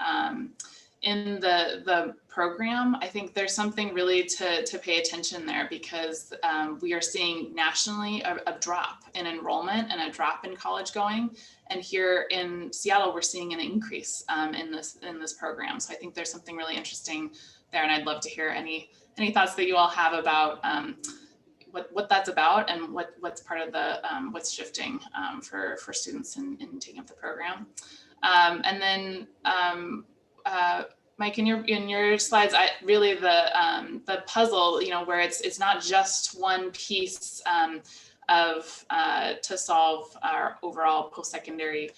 the program. I think there's something really to pay attention there, because we are seeing nationally a drop in enrollment and a drop in college going. And here in Seattle, we're seeing an increase in this program. So I think there's something really interesting there, and I'd love to hear any thoughts that you all have about what that's about and what's part of the what's shifting for students in taking up the program. And then Mike, in your slides, really the puzzle, where it's not just one piece to solve our overall post-secondary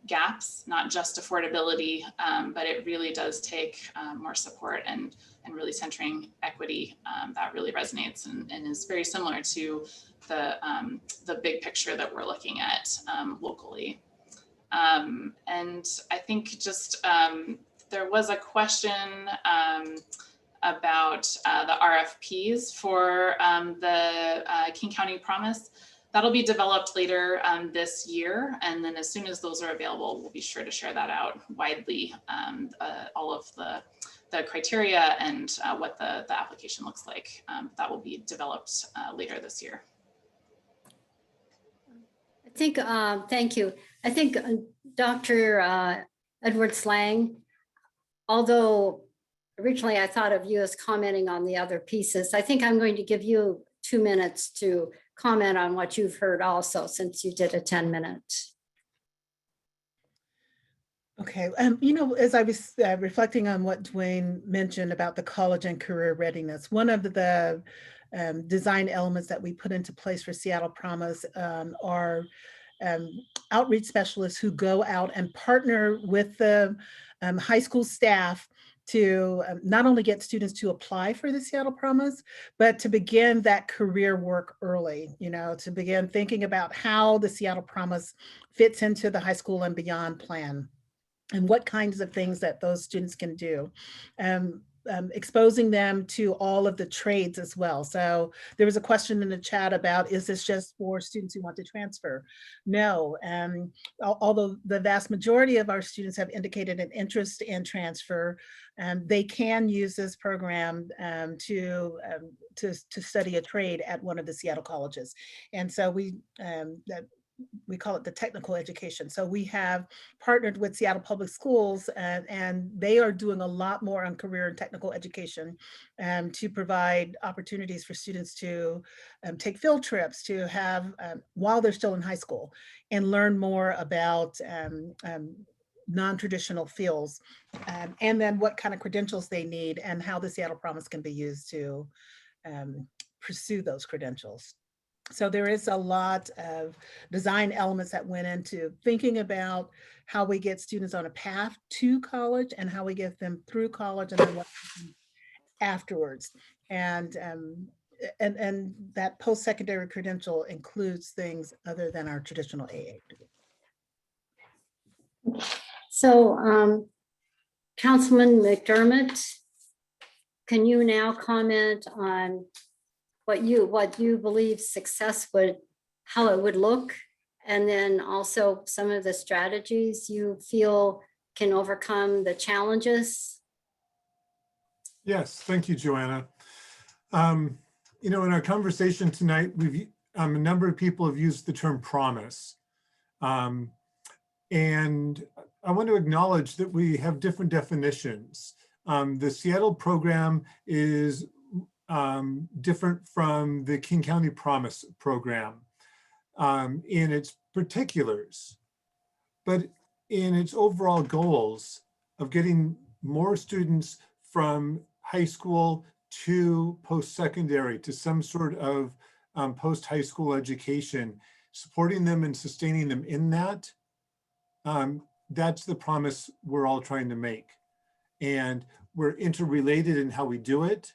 gaps, not just affordability, but it really does take more support and really centering equity. That really resonates and is very similar to the big picture that we're looking at locally. And I think just there was a question about the RFPs for the King County Promise. That'll be developed later this year. And then as soon as those are available, we'll be sure to share that out widely, all of the criteria and what the application looks like. That will be developed later this year. I think, thank you. I think Dr. Edwards-Lang, although originally I thought of you as commenting on the other pieces, I think I'm going to give you 2 minutes to comment on what you've heard also, since you did a 10-minute. Okay, you know, as I was reflecting on what Dwayne mentioned about the college and career readiness, one of the design elements that we put into place for Seattle Promise are outreach specialists who go out and partner with the high school staff to not only get students to apply for the Seattle Promise, but to begin that career work early, you know, to begin thinking about how the Seattle Promise fits into the high school and beyond plan and what kinds of things that those students can do. Exposing them to all of the trades as well. So there was a question in the chat about, is this just for students who want to transfer? No, although the vast majority of our students have indicated an interest in transfer, they can use this program to study a trade at one of the Seattle colleges. And so we call it the technical education. So we have partnered with Seattle Public Schools and they are doing a lot more on career and technical education to provide opportunities for students to take field trips, to have, while they're still in high school, and learn more about non-traditional fields, and then what kind of credentials they need and how the Seattle Promise can be used to pursue those credentials. So there is a lot of design elements that went into thinking about how we get students on a path to college and how we get them through college and then what afterwards. And that post-secondary credential includes things other than our traditional AA degree. So Councilman McDermott, can you now comment on what you believe success would, how it would look, and then also some of the strategies you feel can overcome the challenges? Yes, thank you, Joanna. You know, in our conversation tonight, we've a number of people have used the term promise. And I want to acknowledge that we have different definitions. The Seattle program is different from the King County Promise program in its particulars, but in its overall goals of getting more students from high school to post-secondary, to some sort of post-high school education, supporting them and sustaining them in that. That's the promise we're all trying to make. And we're interrelated in how we do it.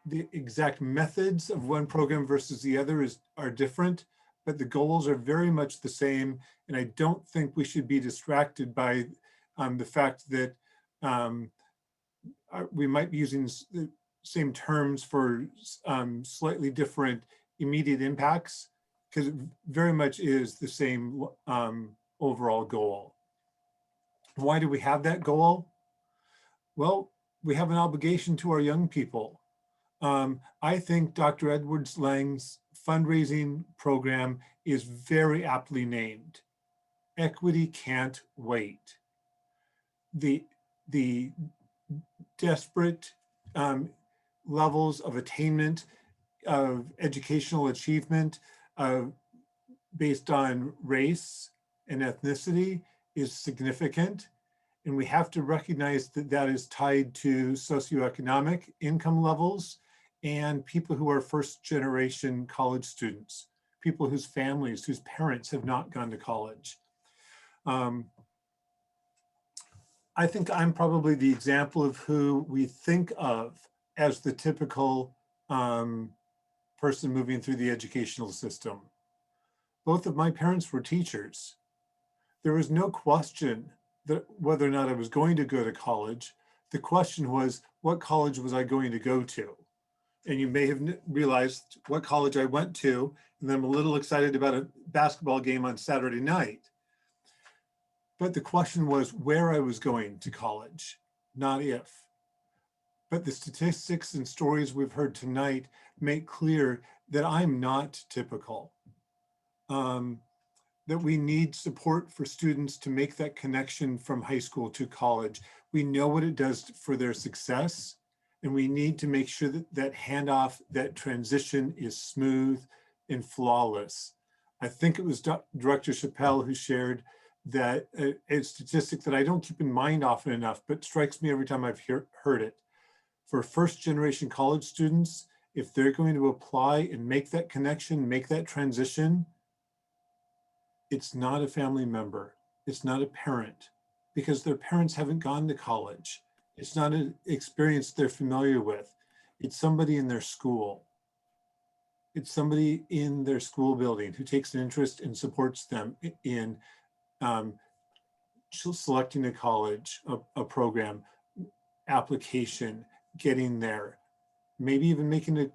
The exact methods of one program versus the other are different, but the goals are very much the same. And I don't think we should be distracted by the fact that we might be using the same terms for slightly different immediate impacts, because it very much is the same overall goal. Why do we have that goal? Well, we have an obligation to our young people. I think Dr. Edwards-Lang's fundraising program is very aptly named. Equity can't wait. The desperate levels of attainment of educational achievement based on race and ethnicity is significant. And we have to recognize that that is tied to socioeconomic income levels and people who are first generation college students people whose families, whose parents have not gone to college. I think I'm probably the example of who we think of as the typical person moving through the educational system. Both of my parents were teachers. There was no question that whether or not I was going to go to college. The question was, what college was I going to go to? And you may have realized what college I went to, and I'm a little excited about a basketball game on Saturday night. But the question was where I was going to college, not if. But the statistics and stories we've heard tonight make clear that I'm not typical. That we need support for students to make that connection from high school to college. We know what it does for their success, and we need to make sure that that handoff, that transition is smooth and flawless. I think it was Director Chappelle who shared that a statistic that I don't keep in mind often enough, but strikes me every time I've heard it. For first generation college students, if they're going to apply and make that connection, make that transition, it's not a family member, it's not a parent, because their parents haven't gone to college. It's not an experience they're familiar with. It's somebody in their school. It's somebody in their school building who takes an interest and supports them in selecting a college, a program, application, getting there, maybe even making a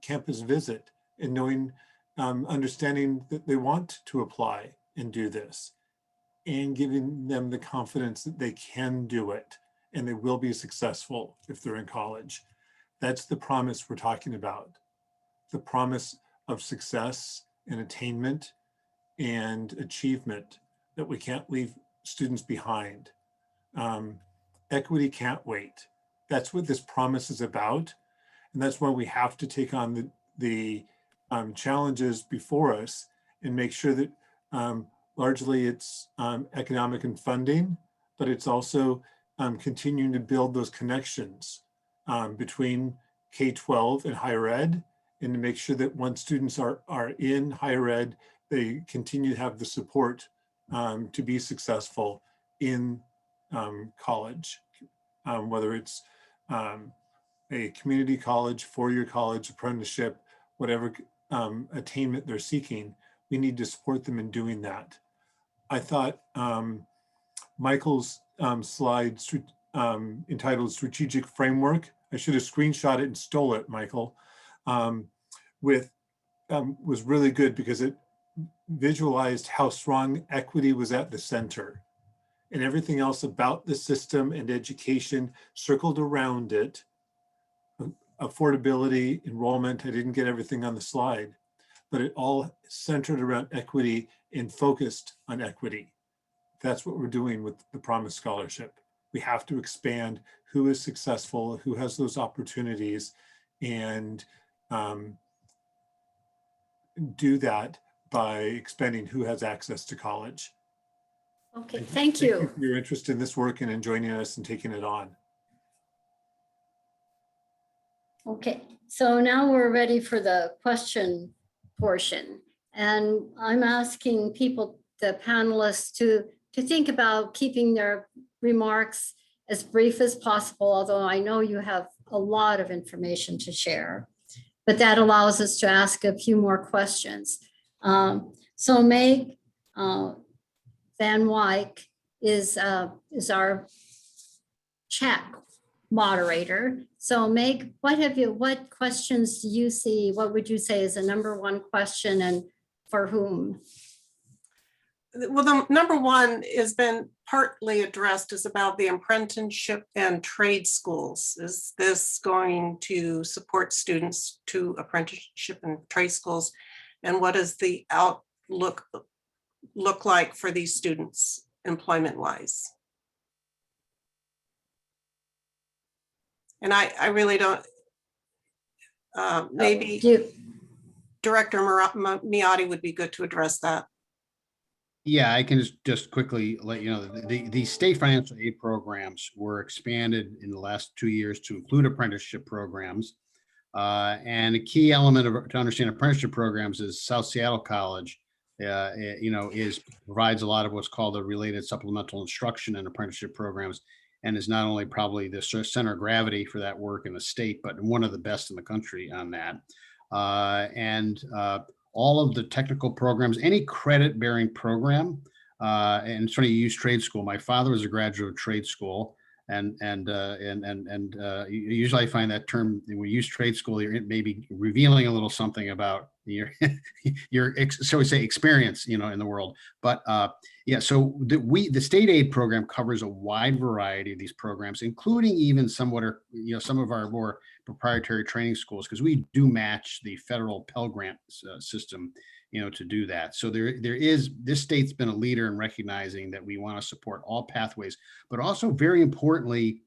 campus visit and knowing, understanding that they want to apply and do this, and giving them the confidence that they can do it and they will be successful if they're in college. That's the promise we're talking about. The promise of success and attainment and achievement, that we can't leave students behind. Equity can't wait. That's what this promise is about. And that's why we have to take on the challenges before us and make sure that largely it's economic and funding, but it's also continuing to build those connections between K-12 and higher ed, and to make sure that once students are in higher ed, they continue to have the support to be successful in college, whether it's a community college, four-year college, apprenticeship, whatever attainment they're seeking. We need to support them in doing that. I thought Michael's slide entitled Strategic Framework, I should have screenshot it and stole it, Michael, was really good because it visualized how strong equity was at the center, and everything else about the system and education circled around it. Affordability, enrollment, I didn't get everything on the slide, but it all centered around equity and focused on equity. That's what we're doing with the Promise Scholarship. We have to expand who is successful, who has those opportunities, and do that by expanding who has access to college. Okay, thank you. For your interest in this work and in joining us and taking it on. Okay, so now we're ready for the question portion. And I'm asking people, the panelists, to think about keeping their remarks as brief as possible, although I know you have a lot of information to share, but that allows us to ask a few more questions. So Meg Van Wyk is our chat moderator. So Meg, what questions do you see? What would you say is the number one question, and for whom? Well, the number one has been partly addressed, is about the apprenticeship and trade schools. Is this going to support students to apprenticeship and trade schools? And what does the outlook look like for these students employment wise? And I really don't, maybe Director Miotti would be good to address that. Yeah, I can just quickly let you know that the state financial aid programs were expanded in the last 2 years to include apprenticeship programs. And a key element to understand apprenticeship programs is South Seattle College, provides a lot of what's called the related supplemental instruction and apprenticeship programs, and is not only probably the center of gravity for that work in the state, but one of the best in the country on that. All of the technical programs, any credit-bearing program, and it's funny you use trade school. My father was a graduate of trade school. And usually I find that term, when we use trade school, you're maybe revealing a little something about your shall we say, experience, in the world. But yeah, so the state aid program covers a wide variety of these programs, including even some of our more proprietary training schools, because we do match the federal Pell Grant system, to do that. So this state's been a leader in recognizing that we want to support all pathways, but also very importantly,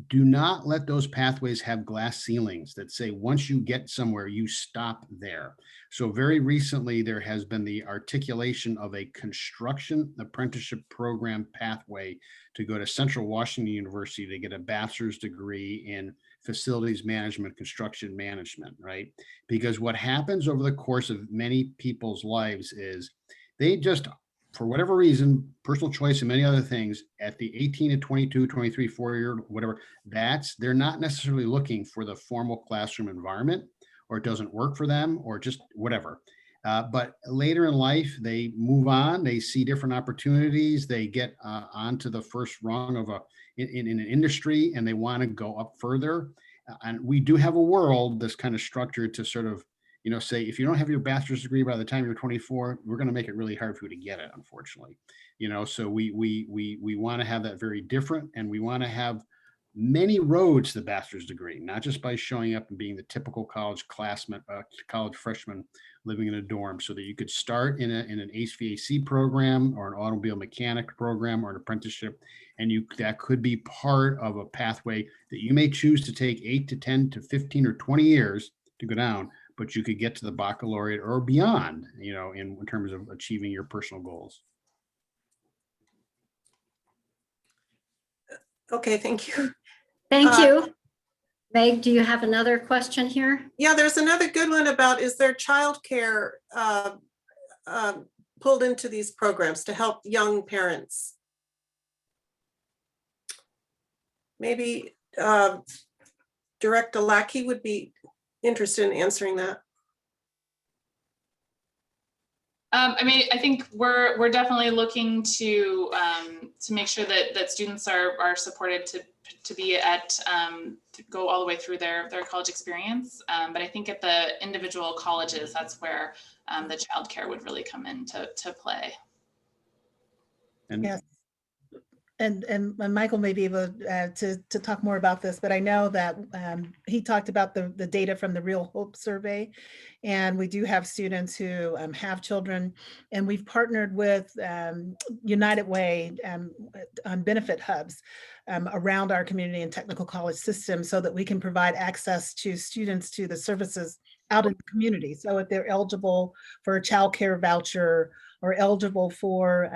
do not let those pathways have glass ceilings that say, once you get somewhere, you stop there. So very recently, there has been the articulation of a construction apprenticeship program pathway to go to Central Washington University to get a bachelor's degree in facilities management, construction management, right? Because what happens over the course of many people's lives is they just, for whatever reason, personal choice and many other things, at the 18 to 22, 23, 4-year, whatever, they're not necessarily looking for the formal classroom environment, or it doesn't work for them, or just whatever. But later in life, they move on, they see different opportunities, they get onto the first rung of in an industry, and they want to go up further. And we do have a world that's kind of structured to sort of, say, if you don't have your bachelor's degree by the time you're 24, we're going to make it really hard for you to get it, unfortunately. So we want to have that very different, and we want to have many roads to the bachelor's degree, not just by showing up and being the typical college college freshman living in a dorm, so that you could start in an HVAC program or an automobile mechanic program or an apprenticeship, and that could be part of a pathway that you may choose to take 8 to 10 to 15 or 20 years to go down, but you could get to the baccalaureate or beyond, in terms of achieving your personal goals. Okay, thank you. Thank you. Meg, do you have another question here? Yeah, there's another good one about, is there childcare pulled into these programs to help young parents? Maybe Director Lackey would be interested in answering that. I think we're definitely looking to make sure that students are supported to be to go all the way through their college experience. But I think at the individual colleges, that's where the childcare would really come into play. And Yes. And Michael may be able to talk more about this, but I know that he talked about the data from the Real Hope Survey, and we do have students who have children, and we've partnered with United Way on benefit hubs around our community and technical college system, so that we can provide access to students to the services out in the community. So if they're eligible for a child care voucher or eligible for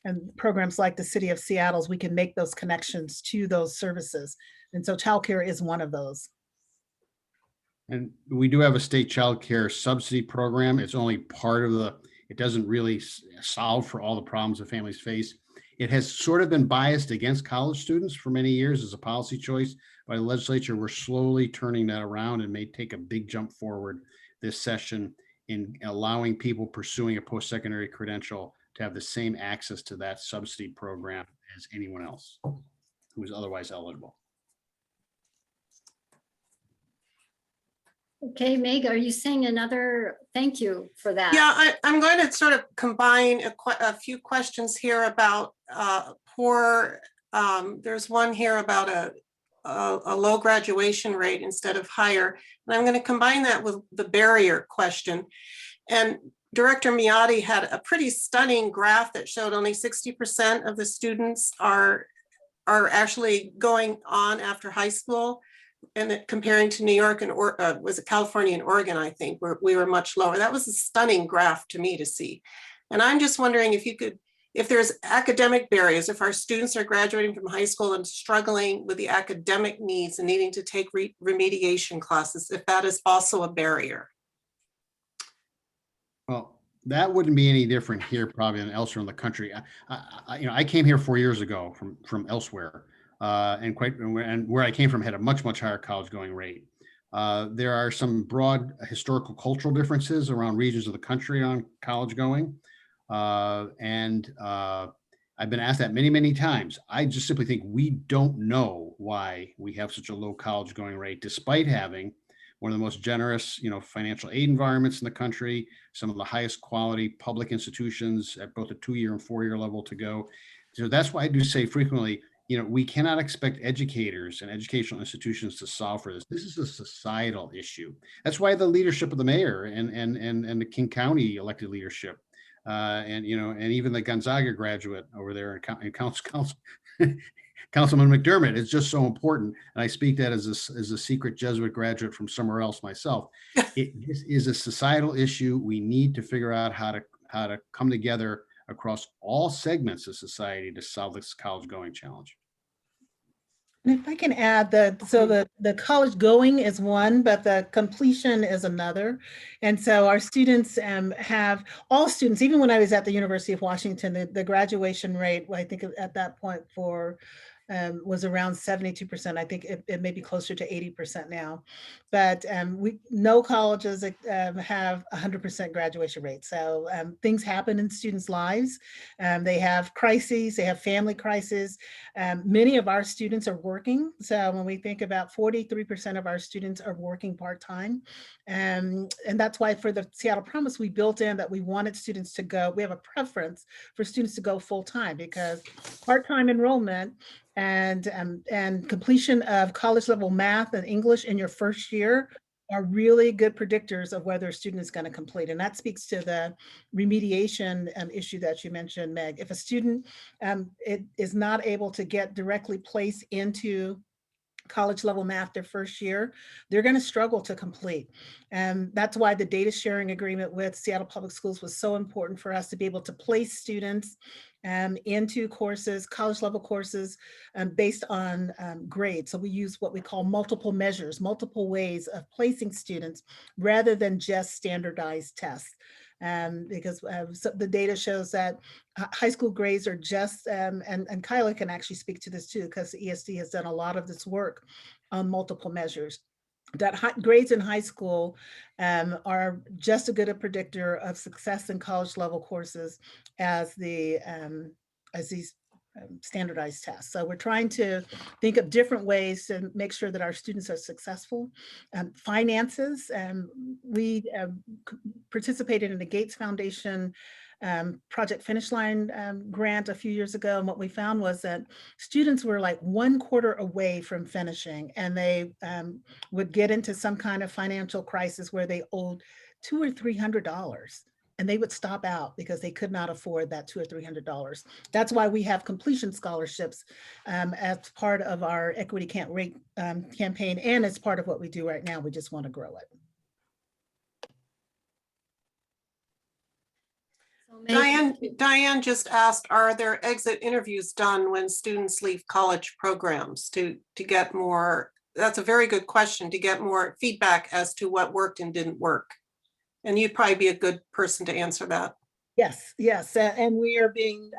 and programs like the City of Seattle's, we can make those connections to those services. And so childcare is one of those. And we do have a state child care subsidy program. It's only part of it doesn't really solve for all the problems that families face. It has sort of been biased against college students for many years as a policy choice by the legislature. We're slowly turning that around and may take a big jump forward this session in allowing people pursuing a post-secondary credential to have the same access to that subsidy program as anyone else who is otherwise eligible. Okay, Meg, are you saying another? Thank you for that. Yeah, I'm going to sort of combine a few questions here about there's one here about a low graduation rate instead of higher. And I'm going to combine that with the barrier question. And Director Miotti had a pretty stunning graph that showed only 60% of the students are actually going on after high school, and comparing to New York and was it California and Oregon, I think, where we were much lower. That was a stunning graph to me to see. And I'm just wondering if you could if there's academic barriers, if our students are graduating from high school and struggling with the academic needs and needing to take remediation classes, if that is also a barrier. Well, that wouldn't be any different here probably than elsewhere in the country. I came here 4 years ago from elsewhere, and where I came from had a much higher college going rate. There are some broad historical cultural differences around regions of the country on college going. I've been asked that many times. I just simply think we don't know why we have such a low college going rate, despite having one of the most generous, financial aid environments in the country, some of the highest quality public institutions at both a 2-year and 4-year level to go. So that's why I do say frequently, we cannot expect educators and educational institutions to solve for this. This is a societal issue. That's why the leadership of the mayor and the King County elected leadership, and even the Gonzaga graduate over there in Councilman McDermott is just so important. And I speak that as a secret Jesuit graduate from somewhere else myself. This is a societal issue. We need to figure out how to come together across all segments of society to solve this college going challenge. And if I can add the college going is one, but the completion is another. And so our students all students, even when I was at the University of Washington, the graduation rate, I think at that point was around 72%. I think it may be closer to 80% now, but no colleges have 100% graduation rate. So things happen in students' lives. They have crises, they have family crises. Many of our students are working. So when we think about 43% of our students are working part-time. And that's why for the Seattle Promise, we built in that we wanted students to go, we have a preference for students to go full-time, because part-time enrollment and completion of college level math and English in your first year are really good predictors of whether a student is going to complete. And that speaks to the remediation issue that you mentioned, Meg. If a student is not able to get directly placed into college level math their first year, they're going to struggle to complete. And that's why the data sharing agreement with Seattle Public Schools was so important for us to be able to place students into courses, college level courses based on grades. So we use what we call multiple measures, multiple ways of placing students rather than just standardized tests. Because so the data shows that high school grades are just, and Kyla can actually speak to this too, because the ESD has done a lot of this work on multiple measures, that grades in high school are just as good a predictor of success in college level courses as these standardized tests. So we're trying to think of different ways to make sure that our students are successful. Finances, we participated in the Gates Foundation Project Finish Line grant a few years ago. And what we found was that students were like 1/4 away from finishing, and they would get into some kind of financial crisis where they owed $200 or $300. And they would stop out because they could not afford that $200 or $300. That's why we have completion scholarships as part of our Equity Can't Wait campaign, and as part of what we do right now. We just want to grow it. Diane just asked, are there exit interviews done when students leave college programs to get more? That's a very good question, to get more feedback as to what worked and didn't work. And you'd probably be a good person to answer that. Yes. And we are being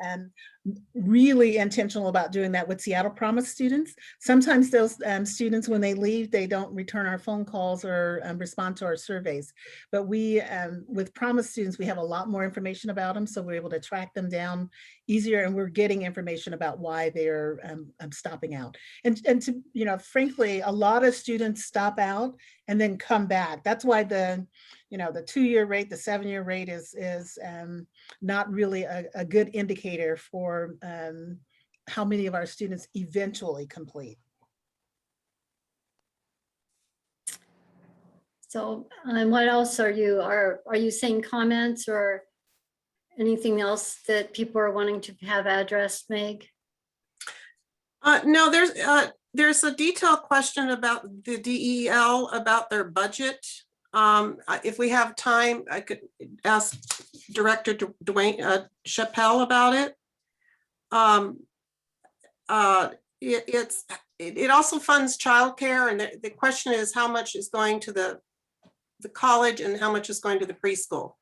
really intentional about doing that with Seattle Promise students. Sometimes those students, when they leave, they don't return our phone calls or respond to our surveys. But we, with Promise students, we have a lot more information about them, so we're able to track them down easier, and we're getting information about why they're stopping out. And to, frankly, a lot of students stop out and then come back. That's why the 2-year rate, the 7-year rate is not really a good indicator for how many of our students eventually complete. So, what else are you seeing comments or anything else that people are wanting to have addressed, Meg? No, there's a detailed question about the DEL, about their budget. If we have time, I could ask Director Dwayne Chappelle about it. it also funds childcare, and the question is how much is going to the college and how much is going to the preschool?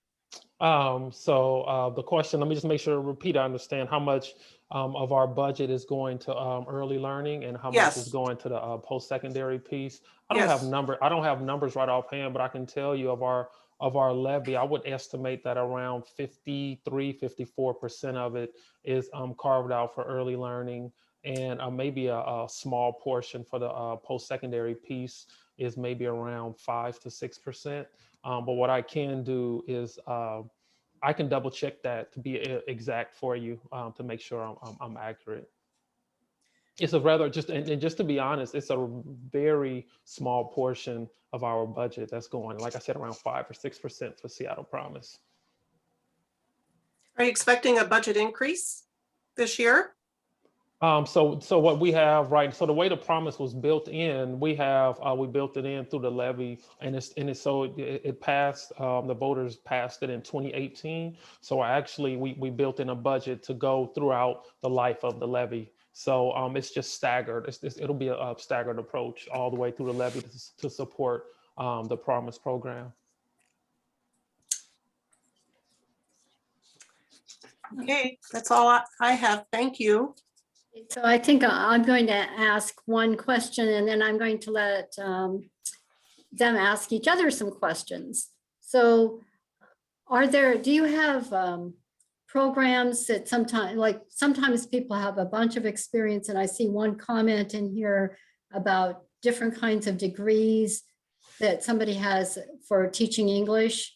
The question, let me just make sure to repeat, I understand how much of our budget is going to early learning and how much is Yes. going to the post-secondary piece. I Yes. don't have numbers right offhand, but I can tell you of our levy, I would estimate that around 54% of it is carved out for early learning, and maybe a small portion for the post-secondary piece is maybe around 5 to 6%. But what I can do is I can double check that to be exact for you to make sure I'm accurate. It's a rather and just to be honest, it's a very small portion of our budget that's going, like I said, around 5 or 6% for Seattle Promise. Are you expecting a budget increase this year? So what we have, right? So the way the promise was built in, we built it in through the levy, and it passed. The voters passed it in 2018. So we built in a budget to go throughout the life of the levy. So it's just staggered. It'll be a staggered approach all the way through the levy to support the promise program. Okay, that's all I have. Thank you. So I think I'm going to ask one question, and then I'm going to let them ask each other some questions. So do you have programs that sometimes people have a bunch of experience, and I see one comment in here about different kinds of degrees that somebody has for teaching English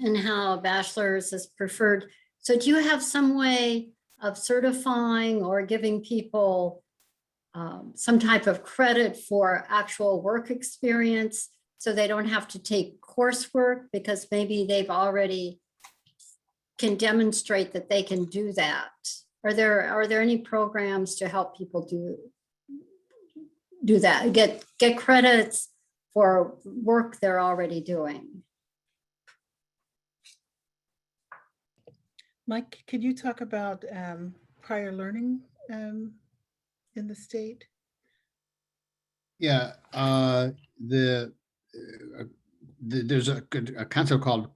and how a bachelor's is preferred. So do you have some way of certifying or giving people some type of credit for actual work experience so they don't have to take coursework because maybe they've already can demonstrate that they can do that? Are there any programs to help people do that, get credits for work they're already doing? Mike, could you talk about prior learning in the state? Yeah, there's a concept called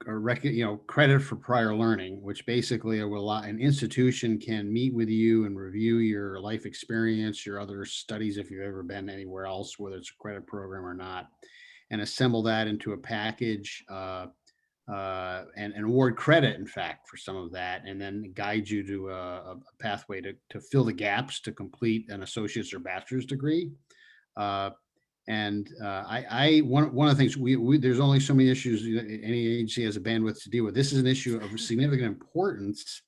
credit for prior learning, which basically an institution can meet with you and review your life experience, your other studies, if you've ever been anywhere else, whether it's a credit program or not, and assemble that into a package and award credit, in fact, for some of that, and then guide you to a pathway to fill the gaps to complete an associate's or bachelor's degree. One of the things there's only so many issues any agency has a bandwidth to deal with. This is an issue of significant importance,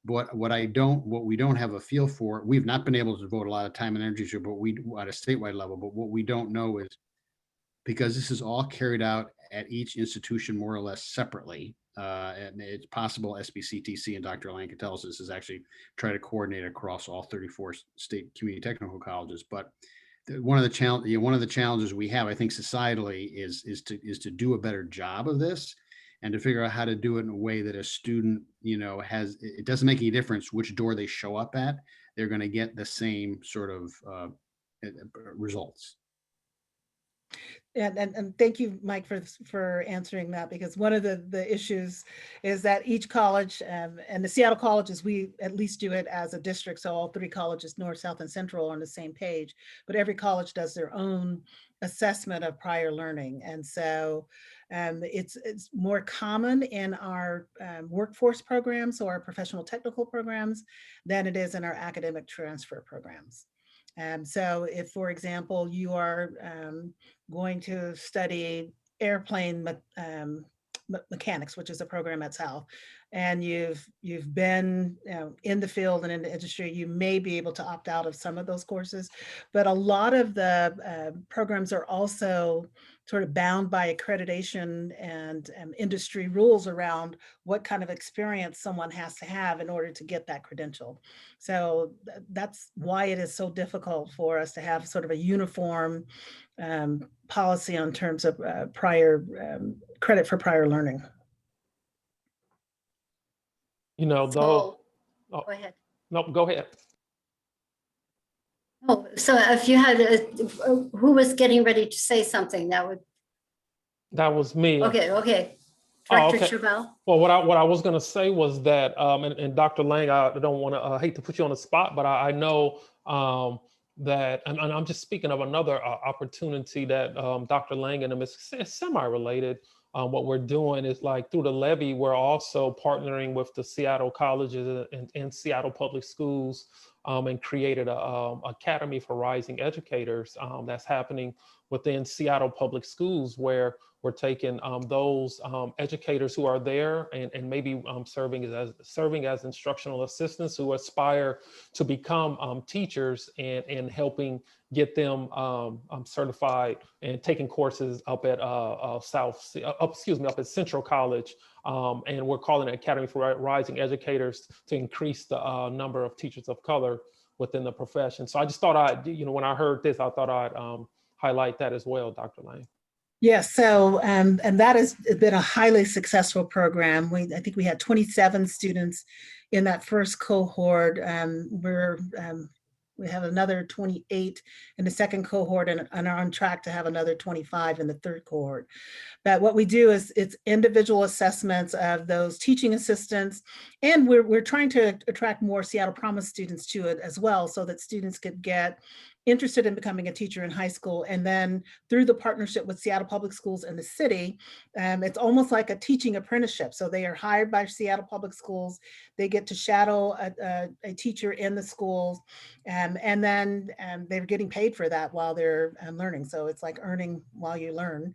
but what we don't have a feel for, we've not been able to devote a lot of time and energy to, but we at a statewide level, but what we don't know is, because this is all carried out at each institution more or less separately, and it's possible SBCTC, and Dr. Lang can tell us this, is actually try to coordinate across all 34 state community technical colleges. But one of the challenges we have, I think, societally is to do a better job of this and to figure out how to do it in a way that a student, it doesn't make any difference which door they show up at, they're going to get the same sort of results. And thank you, Mike, for answering that, because one of the issues is that each college, and the Seattle colleges, we at least do it as a district, so all 3 colleges, North, South, and Central, are on the same page, but every college does their own assessment of prior learning. And so it's more common in our workforce programs or our professional technical programs than it is in our academic transfer programs. So if, for example, you are going to study airplane mechanics, which is a program at South, and you've been in the field and in the industry, you may be able to opt out of some of those courses. But a lot of the programs are also sort of bound by accreditation and industry rules around what kind of experience someone has to have in order to get that credential. So that's why it is so difficult for us to have sort of a uniform policy on terms of prior credit for prior learning. Go ahead. No, go ahead. Oh, so if you had, who was getting ready to say something, that would, That was me. okay. Oh, Director okay. Chabelle? Well, what I was going to say was that, and Dr. Lang, I don't want to hate to put you on the spot, but I know that, and I'm just speaking of another opportunity that Dr. Lang and them is semi-related. What we're doing is like through the levy, we're also partnering with the Seattle colleges and Seattle public schools and created a academy for rising educators that's happening within Seattle public schools, where we're taking those educators who are there and maybe serving as instructional assistants who aspire to become teachers and helping get them certified and taking courses up at up at Central College. And we're calling it Academy for Rising Educators to increase the number of teachers of color within the profession. So I just thought when I heard this, I thought I'd highlight that as well, Dr. Lang. Yes, so, and that has been a highly successful program. I think we had 27 students in that first cohort. We have another 28 in the second cohort and are on track to have another 25 in the third cohort. But what we do is it's individual assessments of those teaching assistants, and we're trying to attract more Seattle Promise students to it as well, so that students could get interested in becoming a teacher in high school. And then through the partnership with Seattle Public Schools and the city, it's almost like a teaching apprenticeship. So they are hired by Seattle Public Schools. They get to shadow a teacher in the schools, and then they're getting paid for that while they're learning. So it's like earning while you learn.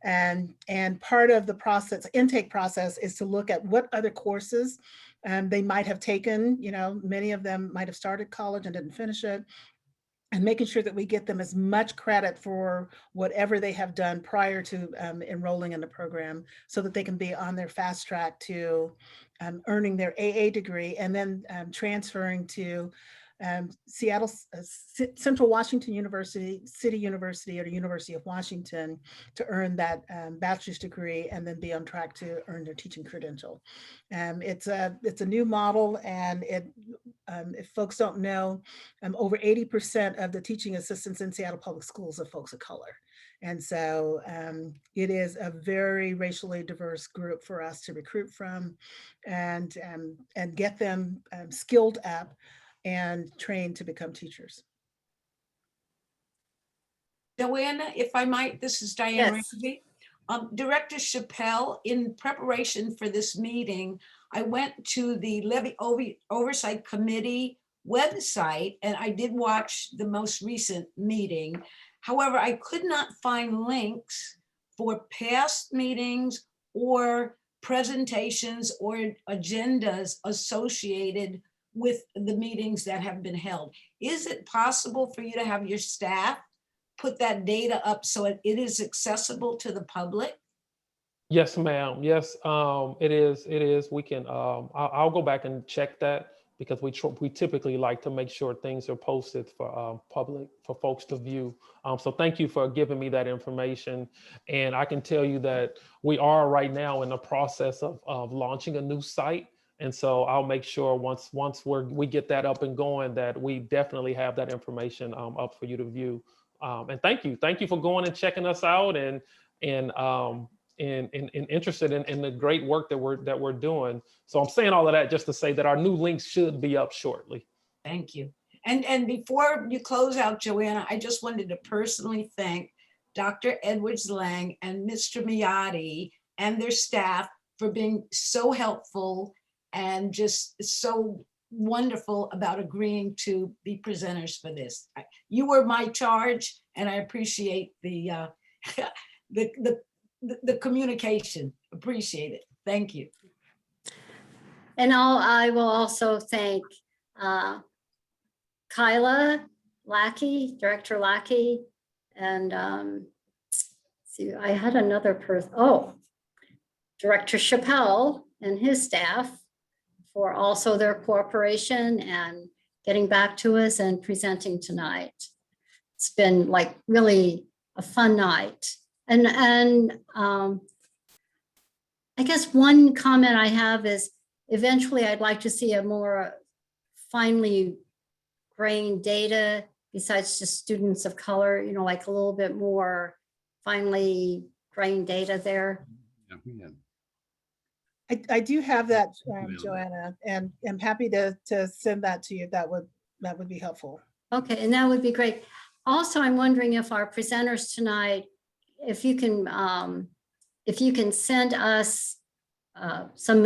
And part of the process, intake process, is to look at what other courses they might have taken. Many of them might have started college and didn't finish it, and making sure that we get them as much credit for whatever they have done prior to enrolling in the program, so that they can be on their fast track to earning their AA degree, and then transferring to Seattle, Central Washington University, City University, or the University of Washington to earn that bachelor's degree, and then be on track to earn their teaching credential. It's a new model, and if folks don't know, over 80% of the teaching assistants in Seattle Public Schools are folks of color. And so it is a very racially diverse group for us to recruit from, and get them skilled up and trained to become teachers. Joanna, if I might, this is Diane Yes. Ramsey. Director Chappelle, in preparation for this meeting, I went to the Levy Oversight Committee website, and I did watch the most recent meeting. However, I could not find links for past meetings or presentations or agendas associated with the meetings that have been held. Is it possible for you to have your staff put that data up so it is accessible to the public? Yes, ma'am. Yes, it is. It is. We can. I'll go back and check that, because we typically like to make sure things are posted for public, for folks to view. So thank you for giving me that information. And I can tell you that we are right now in the process of launching a new site. And so I'll make sure once we get that up and going, that we definitely have that information up for you to view. And thank you for going and checking us out and interested in the great work that we're doing. So I'm saying all of that just to say that our new links should be up shortly. Thank you. And before you close out, Joanna, I just wanted to personally thank Dr. Edwards-Lang and Mr. Miyati and their staff for being so helpful and just so wonderful about agreeing to be presenters for this. You were my charge, and I appreciate the communication. Appreciate it. Thank you. And I will also thank Kyla Lackey, Director Lackey, and see, I had another person. Oh, Director Chappelle and his staff for also their cooperation and getting back to us and presenting tonight. It's been like really a fun night. And I guess one comment I have is eventually I'd like to see a more finely grained data besides just students of color, you know, like a little bit more finely grained data there? Yeah, we had- I do have that, Available. Joanna, and I'm happy to send that to you. That would be helpful. Okay, and that would be great. Also, I'm wondering if our presenters tonight, if you can send us send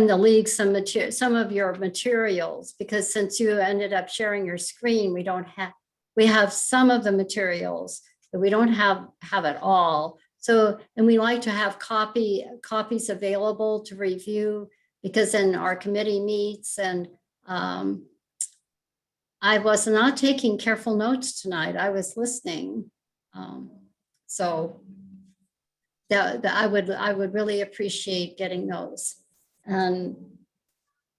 the league some of your materials, because since you ended up sharing your screen, we have some of the materials, but we don't have it all. So, and we like to have copies available to review, because then our committee meets, and I was not taking careful notes tonight. I was listening. So I would really appreciate getting those. And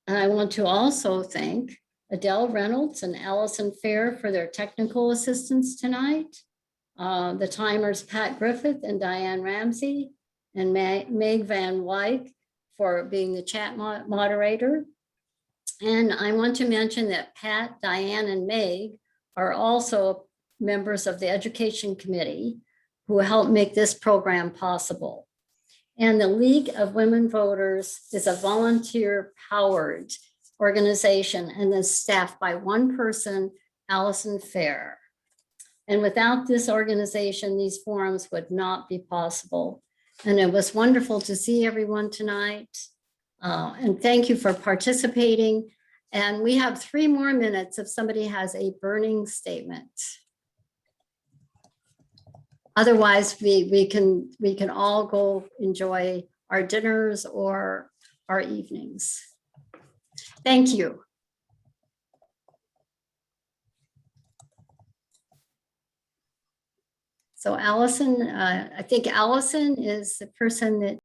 I want to also thank Adele Reynolds and Allison Fair for their technical assistance tonight. The timers, Pat Griffith and Diane Ramsey, and Meg Van Wyk for being the chat moderator. And I want to mention that Pat, Diane, and Meg are also members of the Education Committee who helped make this program possible. And the League of Women Voters is a volunteer-powered organization and is staffed by one person, Allison Fair. And without this organization, these forums would not be possible. And it was wonderful to see everyone tonight. And thank you for participating. And we have 3 more minutes if somebody has a burning statement. Otherwise, we can all go enjoy our dinners or our evenings. Thank you. So Allison, I think Allison is the person that